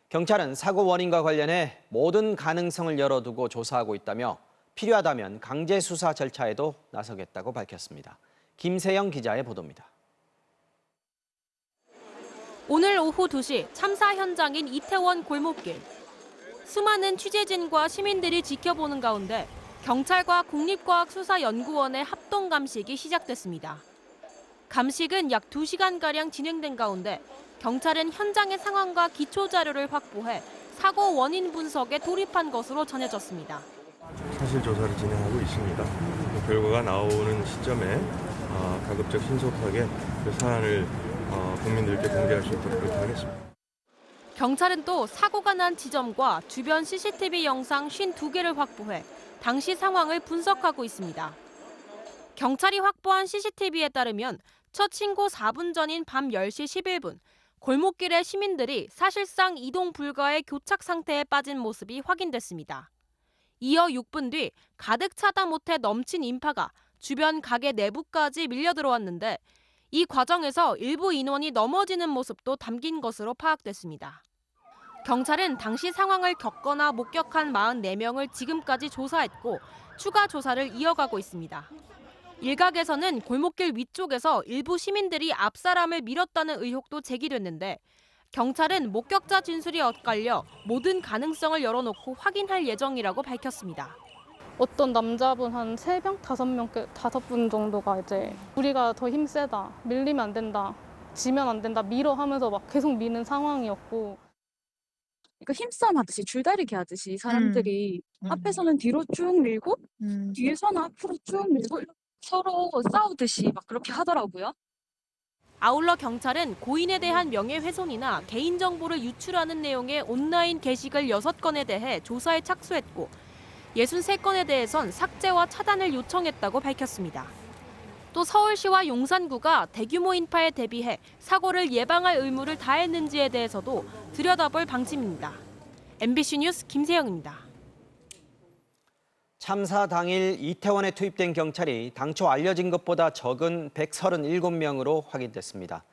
경찰은 사고 원인과 관련해 모든 가능성을 열어두고 조사하고 있다며 필요하다면 강제 수사 절차에도 나서겠다고 밝혔습니다. 김세영 기자의 보도입니다. 오늘 오후 2시 참사 현장인 이태원 골목길. 수많은 취재진과 시민들이 지켜보는 가운데 경찰과 국립과학수사연구원의 합동 감식이 시작됐습니다. 감식은 약 2시간가량 진행된 가운데 경찰은 현장의 상황과 기초 자료를 확보해 사고 원인 분석에 돌입한 것으로 전해졌습니다. 사실 조사를 진행하고 있습니다. 결과가 나오는 시점에 가급적 신속하게 그 사안을 국민들께 공개할 수 있도록 그렇게 하겠습니다. 경찰은 또 사고가 난 지점과 주변 CCTV 영상 52개를 확보해 당시 상황을 분석하고 있습니다. 경찰이 확보한 CCTV에 따르면 첫 신고 4분 전인 밤 10시 11분, 골목길에 시민들이 사실상 이동 불가의 교착 상태에 빠진 모습이 확인됐습니다. 이어 6분 뒤 가득 차다 못해 넘친 인파가 주변 가게 내부까지 밀려 들어왔는데 이 과정에서 일부 인원이 넘어지는 모습도 담긴 것으로 파악됐습니다. 경찰은 당시 상황을 겪거나 목격한 44명을 지금까지 조사했고 추가 조사를 이어가고 있습니다. 일각에서는 골목길 위쪽에서 일부 시민들이 앞사람을 밀었다는 의혹도 제기됐는데 경찰은 목격자 진술이 엇갈려 모든 가능성을 열어놓고 확인할 예정이라고 밝혔습니다. 어떤 남자분 한 3명, 5분 정도가 이제 우리가 더 힘세다, 밀리면 안 된다, 지면 안 된다, 밀어 하면서 막 계속 미는 상황이었고. 그러니까 힘싸움 하듯이 줄다리기 하듯이 사람들이 앞에서는 뒤로 쭉 밀고 뒤에서는 앞으로 쭉 밀고 서로 싸우듯이 막 그렇게 하더라고요. 아울러 경찰은 고인에 대한 명예훼손이나 개인정보를 유출하는 내용의 온라인 게시글 6건에 대해 조사에 착수했고 63건에 대해선 삭제와 차단을 요청했다고 밝혔습니다. 또 서울시와 용산구가 대규모 인파에 대비해 사고를 예방할 의무를 다했는지에 대해서도 들여다볼 방침입니다. MBC 뉴스 김세영입니다. 참사 당일 이태원에 투입된 경찰이 당초 알려진 것보다 적은 137명으로 확인됐습니다.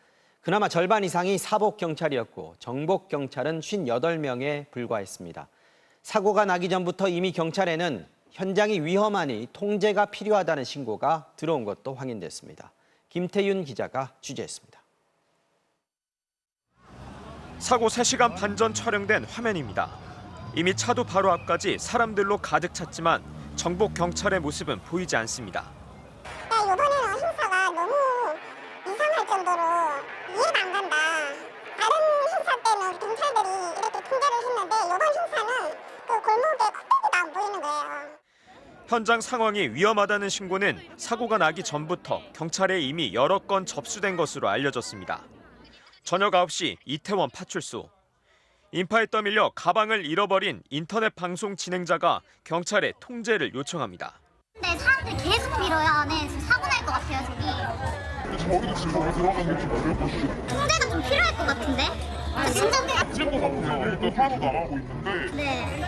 그나마 절반 이상이 사복 경찰이었고 정복 경찰은 58명에 불과했습니다. 사고가 나기 전부터 이미 경찰에는 현장이 위험하니 통제가 필요하다는 신고가 들어온 것도 확인됐습니다. 김태윤 기자가 취재했습니다. 사고 3시간 반 전 촬영된 화면입니다. 이미 차도 바로 앞까지 사람들로 가득 찼지만 정복 경찰의 모습은 보이지 않습니다. 이번에는 행사가 너무 이상할 정도로 이해가 안 간다. 다른 행사 때는 경찰들이 이렇게 통제를 했는데 이번 행사는 그 골목에 코빼기도 안 보이는 거예요. 현장 상황이 위험하다는 신고는 사고가 나기 전부터 경찰에 이미 여러 건 접수된 것으로 알려졌습니다. 저녁 9시 이태원 파출소. 인파에 떠밀려 가방을 잃어버린 인터넷 방송 진행자가 경찰에 통제를 요청합니다. 근데 사람들이 계속 밀어요. 안에 지금 사고 날 것 같아요, 저기. 저희도 지금 여기 들어갔는지 모르겠어요. 통제가 좀 필요할 것 같은데? 진짜 찔것 같아요. 일단 하나도 나가고 있는데. 네.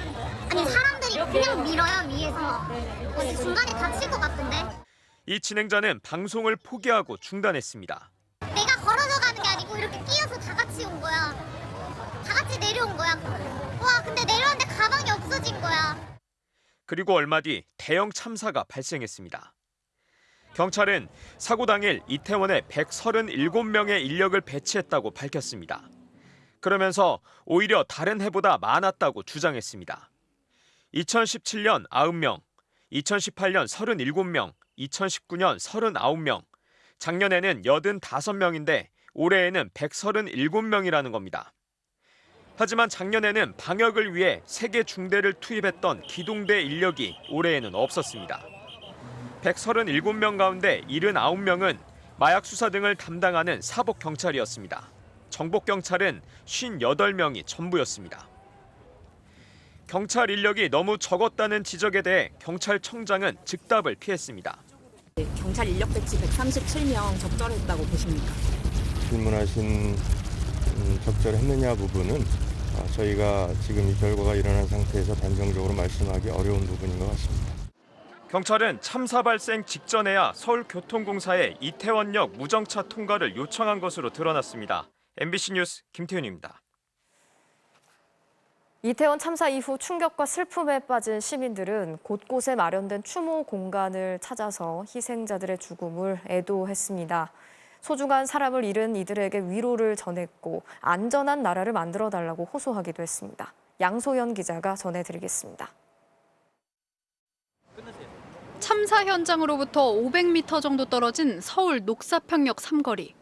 아니 사람들이 그냥 밀어요, 위에서. 어디 중간에 다칠 것 같은데? 이 진행자는 방송을 포기하고 중단했습니다. 내가 걸어서 가는 게 아니고 이렇게 끼어서 다 같이 온 거야. 다 같이 내려온 거야. 와, 근데 내려왔는데 가방이 없어진 거야. 그리고 얼마 뒤 대형 참사가 발생했습니다. 경찰은 사고 당일 이태원에 137명의 인력을 배치했다고 밝혔습니다. 그러면서 오히려 다른 해보다 많았다고 주장했습니다. 2017년 90명, 2018년 37명, 2019년 39명, 작년에는 85명인데 올해에는 137명이라는 겁니다. 하지만 작년에는 방역을 위해 3개 중대를 투입했던 기동대 인력이 올해에는 없었습니다. 137명 가운데 79명은 마약 수사 등을 담당하는 사복경찰이었습니다. 정복경찰은 58명이 전부였습니다. 경찰 인력이 너무 적었다는 지적에 대해 경찰청장은 즉답을 피했습니다. 경찰 인력 배치 137명 적절했다고 보십니까? 질문하신 적절했느냐 부분은 저희가 지금 이 결과가 일어난 상태에서 단정적으로 말씀하기 어려운 부분인 것 같습니다. 경찰은 참사 발생 직전에야 서울교통공사에 이태원역 무정차 통과를 요청한 것으로 드러났습니다. MBC 뉴스 김태윤입니다. 이태원 참사 이후 충격과 슬픔에 빠진 시민들은 곳곳에 마련된 추모 공간을 찾아서 희생자들의 죽음을 애도했습니다. 소중한 사람을 잃은 이들에게 위로를 전했고 안전한 나라를 만들어달라고 호소하기도 했습니다. 양소연 기자가 전해드리겠습니다. 참사 현장으로부터 500m 정도 떨어진 서울 녹사평역 삼거리.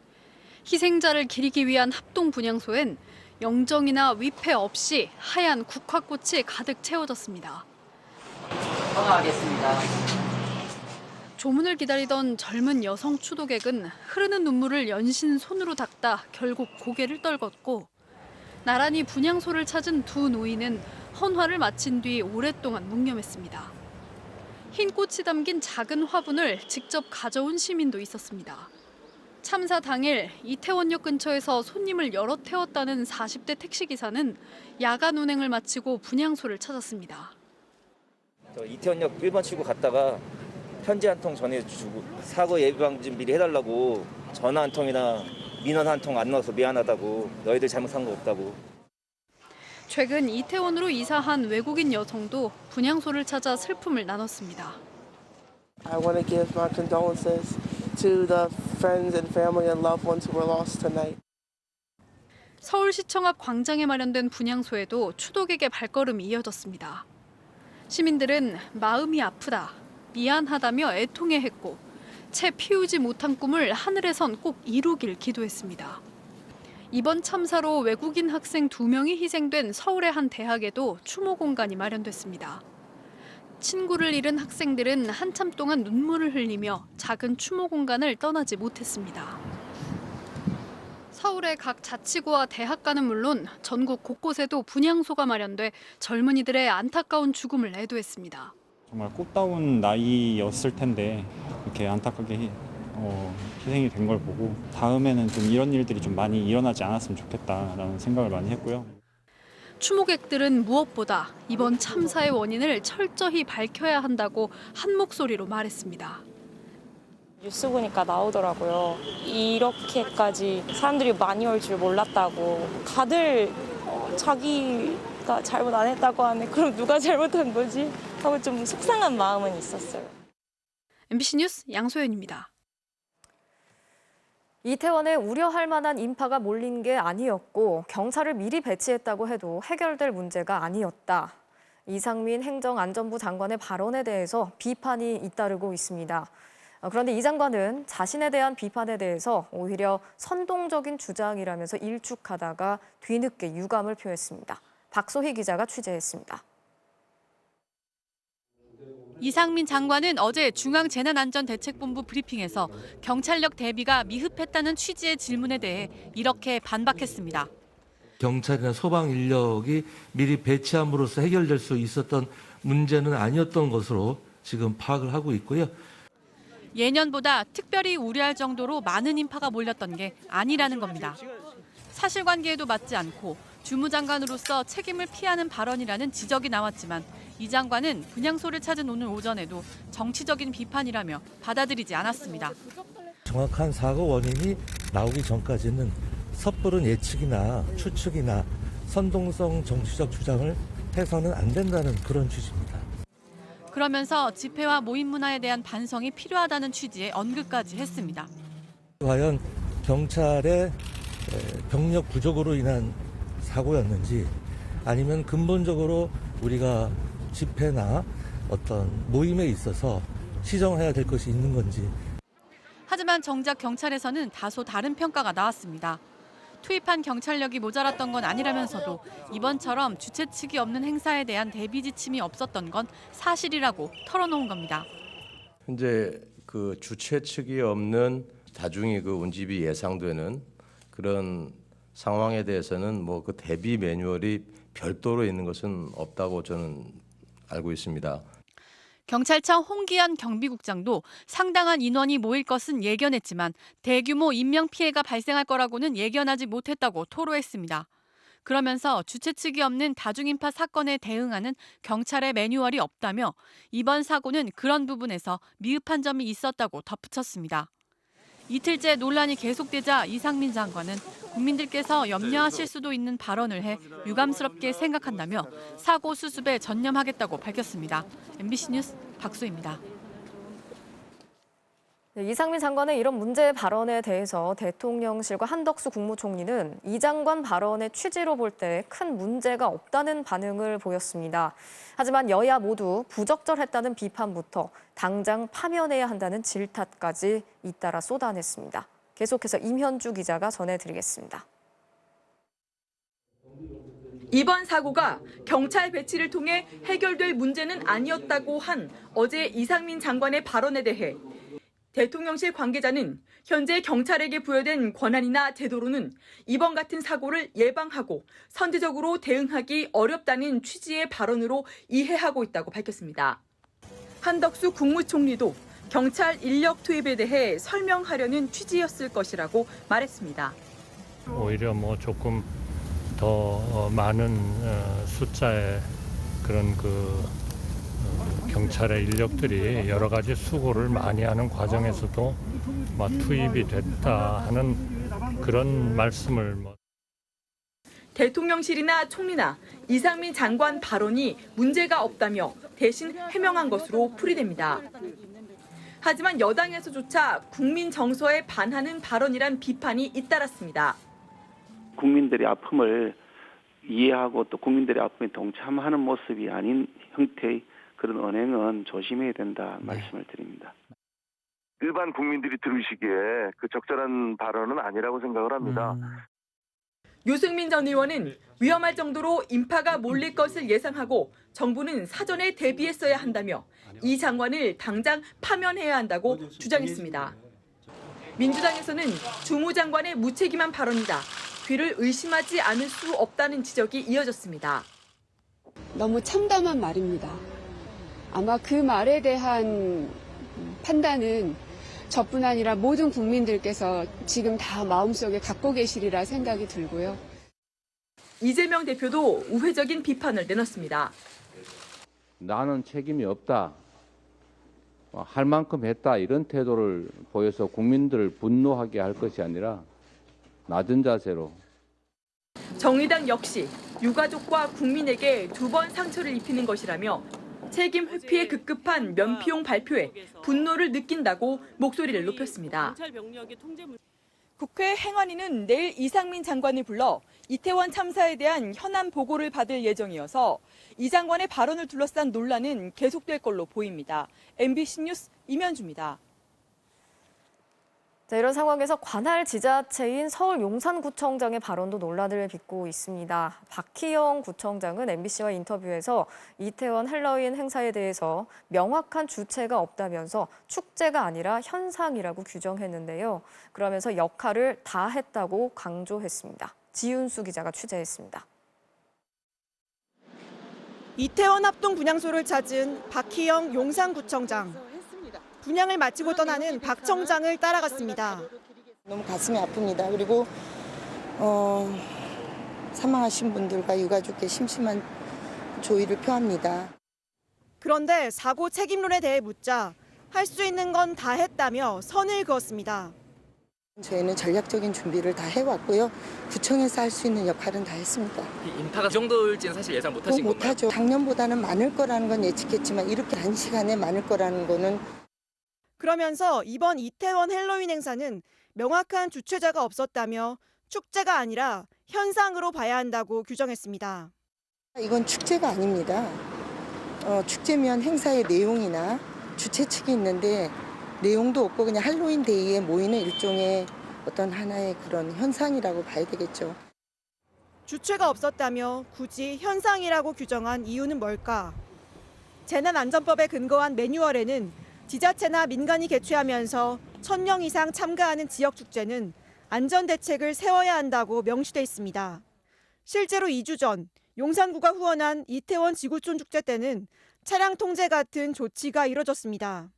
희생자를 기리기 위한 합동 분향소엔 영정이나 위패 없이 하얀 국화꽃이 가득 채워졌습니다. 성화하겠습니다. 조문을 기다리던 젊은 여성 추도객은 흐르는 눈물을 연신 손으로 닦다 결국 고개를 떨궜고 나란히 분향소를 찾은 두 노인은 헌화를 마친 뒤 오랫동안 묵념했습니다. 흰 꽃이 담긴 작은 화분을 직접 가져온 시민도 있었습니다. 참사 당일 이태원역 근처에서 손님을 여럿 태웠다는 40대 택시기사는 야간 운행을 마치고 분향소를 찾았습니다. 이태원역 1번 출구 갔다가 편지 한 통 전해주고 사고 예방 좀 미리 해달라고 전화 한 통이나 민원 한 통 안 넣어서 미안하다고 너희들 잘못한 거 없다고. 최근 이태원으로 이사한 외국인 여성도 분향소를 찾아 슬픔을 나눴습니다. I want to give my condolences to the friends and family and loved ones who were lost tonight. 서울시청 앞 광장에 마련된 분향소에도 추도객의 발걸음이 이어졌습니다. 시민들은 마음이 아프다, 미안하다며 애통해했고 채 피우지 못한 꿈을 하늘에선 꼭 이루길 기도했습니다. 이번 참사로 외국인 학생 2명이 희생된 서울의 한 대학에도 추모 공간이 마련됐습니다. 친구를 잃은 학생들은 한참 동안 눈물을 흘리며 작은 추모 공간을 떠나지 못했습니다. 서울의 각 자치구와 대학가는 물론 전국 곳곳에도 분향소가 마련돼 젊은이들의 안타까운 죽음을 애도했습니다. 정말 꽃다운 나이였을 텐데 이렇게 안타깝게 희생이 된 걸 보고 다음에는 좀 이런 일들이 좀 많이 일어나지 않았으면 좋겠다라는 생각을 많이 했고요. 추모객들은 무엇보다 이번 참사의 원인을 철저히 밝혀야 한다고 한 목소리로 말했습니다. 뉴스 보니까 나오더라고요. 이렇게까지 사람들이 많이 올 줄 몰랐다고. 다들 자기가 잘못 안 했다고 하네. 그럼 누가 잘못한 거지? 하고 좀 속상한 마음은 있었어요. MBC 뉴스 양소연입니다. 이태원에 우려할 만한 인파가 몰린 게 아니었고 경찰을 미리 배치했다고 해도 해결될 문제가 아니었다. 이상민 행정안전부 장관의 발언에 대해서 비판이 잇따르고 있습니다. 그런데 이 장관은 자신에 대한 비판에 대해서 오히려 선동적인 주장이라면서 일축하다가 뒤늦게 유감을 표했습니다. 박소희 기자가 취재했습니다. 이상민 장관은 어제 중앙재난안전대책본부 브리핑에서 경찰력 대비가 미흡했다는 취지의 질문에 대해 이렇게 반박했습니다. 경찰이나 소방 인력이 미리 배치함으로써 해결될 수 있었던 문제는 아니었던 것으로 지금 파악을 하고 있고요. 예년보다 특별히 우려할 정도로 많은 인파가 몰렸던 게 아니라는 겁니다. 사실관계에도 맞지 않고 주무장관으로서 책임을 피하는 발언이라는 지적이 나왔지만 이 장관은 분향소를 찾은 오늘 오전에도 정치적인 비판이라며 받아들이지 않았습니다. 정확한 사고 원인이 나오기 전까지는 섣부른 예측이나 추측이나 선동성 정치적 주장을 해서는 안 된다는 그런 취지입니다. 그러면서 집회와 모임 문화에 대한 반성이 필요하다는 취지의 언급까지 했습니다. 과연 경찰의 병력 부족으로 인한 사고였는지 아니면 근본적으로 우리가 집회나 어떤 모임에 있어서 시정해야 될 것이 있는 건지. 하지만 정작 경찰에서는 다소 다른 평가가 나왔습니다. 투입한 경찰력이 모자랐던 건 아니라면서도 이번처럼 주최 측이 없는 행사에 대한 대비 지침이 없었던 건 사실이라고 털어놓은 겁니다. 현재 그 주최 측이 없는 다중이 그 운집이 예상되는 그런 상황에 대해서는 뭐 그 대비 매뉴얼이 별도로 있는 것은 없다고 저는 알고 있습니다. 경찰청 홍기현 경비국장도 상당한 인원이 모일 것은 예견했지만 대규모 인명 피해가 발생할 거라고는 예견하지 못했다고 토로했습니다. 그러면서 주최 측이 없는 다중인파 사건에 대응하는 경찰의 매뉴얼이 없다며 이번 사고는 그런 부분에서 미흡한 점이 있었다고 덧붙였습니다. 이틀째 논란이 계속되자 이상민 장관은 국민들께서 염려하실 수도 있는 발언을 해 유감스럽게 생각한다며 사고 수습에 전념하겠다고 밝혔습니다. MBC 뉴스 박수입니다. 네, 이상민 장관의 이런 문제 발언에 대해서 대통령실과 한덕수 국무총리는 이 장관 발언의 취지로 볼 때 큰 문제가 없다는 반응을 보였습니다. 하지만 여야 모두 부적절했다는 비판부터 당장 파면해야 한다는 질타까지 잇따라 쏟아냈습니다. 계속해서 임현주 기자가 전해드리겠습니다. 이번 사고가 경찰 배치를 통해 해결될 문제는 아니었다고 한 어제 이상민 장관의 발언에 대해 대통령실 관계자는 현재 경찰에게 부여된 권한이나 제도로는 이번 같은 사고를 예방하고 선제적으로 대응하기 어렵다는 취지의 발언으로 이해하고 있다고 밝혔습니다. 한덕수 국무총리도 경찰 인력 투입에 대해 설명하려는 취지였을 것이라고 말했습니다. 오히려 뭐 조금 더 많은 숫자의 그런 경찰의 인력들이 여러 가지 수고를 많이 하는 과정에서도 투입이 됐다 하는 그런 말씀을 대통령실이나 총리나 이상민 장관 발언이 문제가 없다며 대신 해명한 것으로 풀이됩니다. 하지만 여당에서조차 국민 정서에 반하는 발언이란 비판이 잇따랐습니다. 국민들의 아픔을 이해하고 또 국민들의 아픔에 동참하는 모습이 아닌 형태의 그런 언행은 조심해야 된다 말씀을 드립니다. 일반 국민들이 들으시기에 그 적절한 발언은 아니라고 생각을 합니다. 유승민 전 의원은 위험할 정도로 인파가 몰릴 것을 예상하고 정부는 사전에 대비했어야 한다며 이 장관을 당장 파면해야 한다고 주장했습니다. 민주당에서는 주무장관의 무책임한 발언이다. 귀를 의심하지 않을 수 없다는 지적이 이어졌습니다. 너무 참담한 말입니다. 아마 그 말에 대한 판단은 저뿐 아니라 모든 국민들께서 지금 다 마음속에 갖고 계시리라 생각이 들고요. 이재명 대표도 우회적인 비판을 내놨습니다. 나는 책임이 없다. 할 만큼 했다. 이런 태도를 보여서 국민들을 분노하게 할 것이 아니라 낮은 자세로. 정의당 역시 유가족과 국민에게 두 번 상처를 입히는 것이라며 책임 회피에 급급한 면피용 발표에 분노를 느낀다고 목소리를 높였습니다. 국회 행안위는 내일 이상민 장관을 불러 이태원 참사에 대한 현안 보고를 받을 예정이어서 이 장관의 발언을 둘러싼 논란은 계속될 걸로 보입니다. MBC 뉴스 임현주입니다. 자, 이런 상황에서 관할 지자체인 서울 용산구청장의 발언도 논란을 빚고 있습니다. 박희영 구청장은 MBC와 인터뷰에서 이태원 헬로윈 행사에 대해서 명확한 주체가 없다면서 축제가 아니라 현상이라고 규정했는데요. 그러면서 역할을 다 했다고 강조했습니다. 지윤수 기자가 취재했습니다. 이태원 합동 분향소를 찾은 박희영 용산구청장. 분향을 마치고 떠나는 박 청장을 따라갔습니다. 너무 가슴이 아픕니다. 그리고 사망하신 분들과 유가족께 심심한 조의를 표합니다. 그런데 사고 책임론에 대해 묻자 할 수 있는 건 다 했다며 선을 그었습니다. 저희는 전략적인 준비를 다 해왔고요. 구청에서 할 수 있는 역할은 다 했습니다. 인파가 이 정도일지는 사실 예상 못하신 건가요? 못하죠. 작년보다는 많을 거라는 건 예측했지만 이렇게 단시간에 많을 거라는 거는. 그러면서 이번 이태원 헬로윈 행사는 명확한 주최자가 없었다며 축제가 아니라 현상으로 봐야 한다고 규정했습니다. 이건 축제가 아닙니다. 축제면 행사의 내용이나 주최 측이 있는데 내용도 없고 그냥 할로윈 데이에 모이는 일종의 어떤 하나의 그런 현상이라고 봐야 되겠죠. 주최가 없었다며 굳이 현상이라고 규정한 이유는 뭘까? 재난안전법에 근거한 매뉴얼에는 지자체나 민간이 개최하면서 1,000명 이상 참가하는 지역축제는 안전대책을 세워야 한다고 명시돼 있습니다. 실제로 2주 전 용산구가 후원한 이태원 지구촌 축제 때는 차량 통제 같은 조치가 이뤄졌습니다.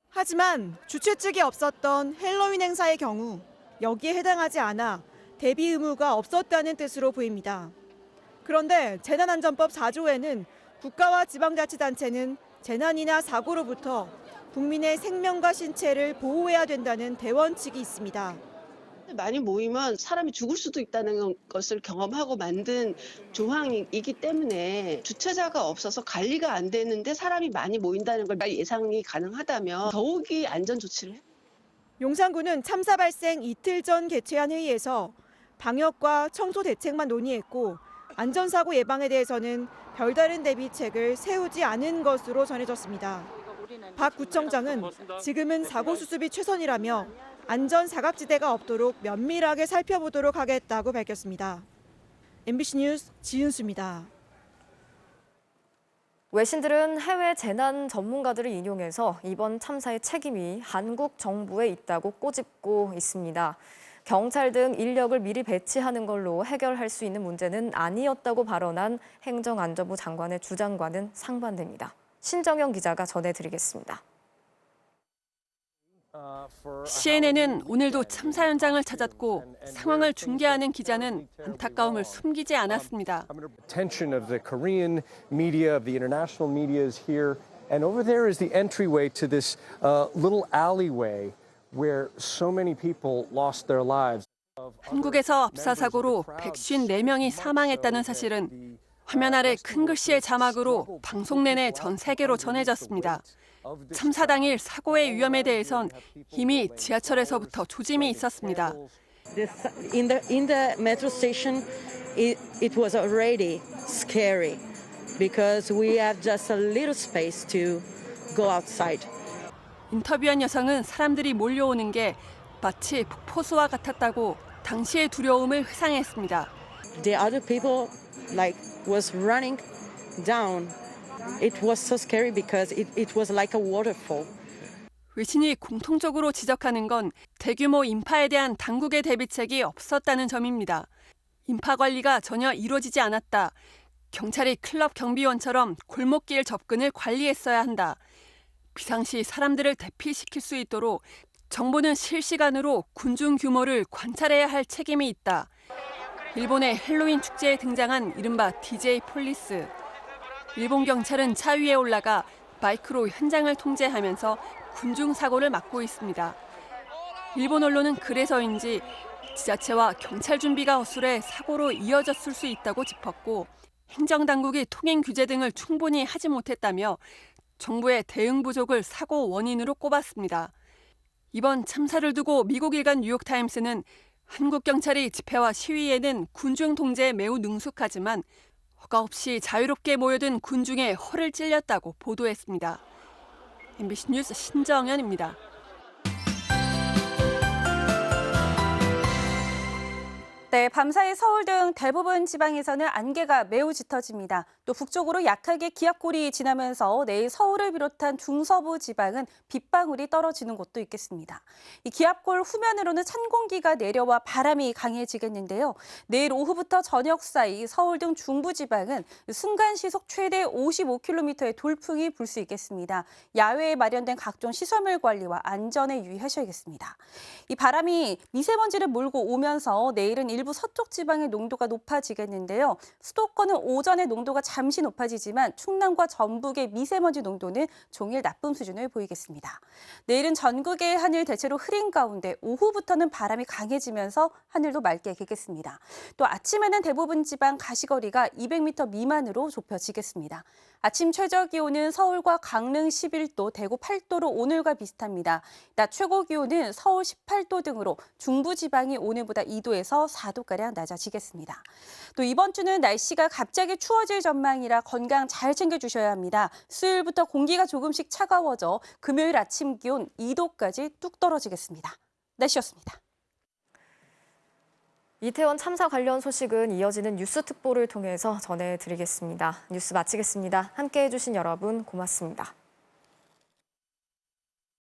하지만 주최 측이 없었던 헬로윈 행사의 경우 여기에 해당하지 않아 대비 의무가 없었다는 뜻으로 보입니다. 그런데 재난안전법 4조에는 국가와 지방자치단체는 재난이나 사고로부터 국민의 생명과 신체를 보호해야 된다는 대원칙이 있습니다. 많이 모이면 사람이 죽을 수도 있다는 것을 경험하고 만든 조항이기 때문에 주최자가 없어서 관리가 안 되는데 사람이 많이 모인다는 걸 예상이 가능하다면 더욱이 안전 조치를 해요. 용산구는 참사 발생 이틀 전 개최한 회의에서 방역과 청소 대책만 논의했고 안전사고 예방에 대해서는 별다른 대비책을 세우지 않은 것으로 전해졌습니다. 박 구청장은 지금은 사고 수습이 최선이라며 안전 사각지대가 없도록 면밀하게 살펴보도록 하겠다고 밝혔습니다. MBC 뉴스 지윤수입니다. 외신들은 해외 재난 전문가들을 인용해서 이번 참사의 책임이 한국 정부에 있다고 꼬집고 있습니다. 경찰 등 인력을 미리 배치하는 걸로 해결할 수 있는 문제는 아니었다고 발언한 행정안전부 장관의 주장과는 상반됩니다. 신정영 기자가 전해드리겠습니다. CNN은 오늘도 참사 현장을 찾았고 상황을 중계하는 기자는 안타까움을 숨기지 않았습니다. Attention of the Korean media, of the international media is here, and over there is the entryway to this little alleyway where so many people lost their lives. 한국에서 압사 사고로 154명이 사망했다는 사실은 화면 아래 큰 글씨의 자막으로 방송 내내 전 세계로 전해졌습니다. 참사 당일 사고의 위험에 대해선 이미 지하철에서부터 조짐이 있었습니다. In the metro station, it was already scary because we have just a little space to go outside. 인터뷰한 여성은 사람들이 몰려오는 게 마치 폭포수와 같았다고 당시의 두려움을 회상했습니다. The other people was running down. It was so scary because it was like a waterfall. 외신이 공통적으로 지적하는 건 대규모 인파에 대한 당국의 대비책이 없었다는 점입니다. 인파 관리가 전혀 이루어지지 않았다. 경찰이 클럽 경비원처럼 골목길 접근을 관리했어야 한다. 비상시 사람들을 대피시킬 수 있도록 정부는 실시간으로 군중 규모를 관찰해야 할 책임이 있다. 일본의 헬로윈 축제에 등장한 이른바 DJ 폴리스. 일본 경찰은 차 위에 올라가 마이크로 현장을 통제하면서 군중 사고를 막고 있습니다. 일본 언론은 그래서인지 지자체와 경찰 준비가 허술해 사고로 이어졌을 수 있다고 짚었고 행정당국이 통행 규제 등을 충분히 하지 못했다며 정부의 대응 부족을 사고 원인으로 꼽았습니다. 이번 참사를 두고 미국 일간 뉴욕타임스는 한국 경찰이 집회와 시위에는 군중 통제에 매우 능숙하지만 허가 없이 자유롭게 모여든 군중의 허를 찔렸다고 보도했습니다. MBC 뉴스 신정연입니다. 네, 밤사이 서울 등 대부분 지방에서는 안개가 매우 짙어집니다. 또 북쪽으로 약하게 기압골이 지나면서 내일 서울을 비롯한 중서부 지방은 빗방울이 떨어지는 곳도 있겠습니다. 이 기압골 후면으로는 찬 공기가 내려와 바람이 강해지겠는데요. 내일 오후부터 저녁 사이 서울 등 중부 지방은 순간 시속 최대 55km의 돌풍이 불 수 있겠습니다. 야외에 마련된 각종 시설물 관리와 안전에 유의하셔야겠습니다. 이 바람이 미세먼지를 몰고 오면서 내일은 일부 서쪽 지방의 농도가 높아지겠는데요. 수도권은 오전에 농도가 잠시 높아지지만 충남과 전북의 미세먼지 농도는 종일 나쁨 수준을 보이겠습니다. 내일은 전국의 하늘 대체로 흐린 가운데 오후부터는 바람이 강해지면서 하늘도 맑게 개겠습니다. 또 아침에는 대부분 지방 가시거리가 200m 미만으로 좁혀지겠습니다. 아침 최저 기온은 서울과 강릉 11도, 대구 8도로 오늘과 비슷합니다. 낮 최고 기온은 서울 18도 등으로 중부 지방이 오늘보다 2도에서 4도가량 낮아지겠습니다. 또 이번 주는 날씨가 갑자기 추워질 전망이라 건강 잘 챙겨주셔야 합니다. 수요일부터 공기가 조금씩 차가워져 금요일 아침 기온 2도까지 뚝 떨어지겠습니다. 날씨였습니다. 이태원 참사 관련 소식은 이어지는 뉴스 특보를 통해서 전해드리겠습니다. 뉴스 마치겠습니다. 함께해 주신 여러분 고맙습니다.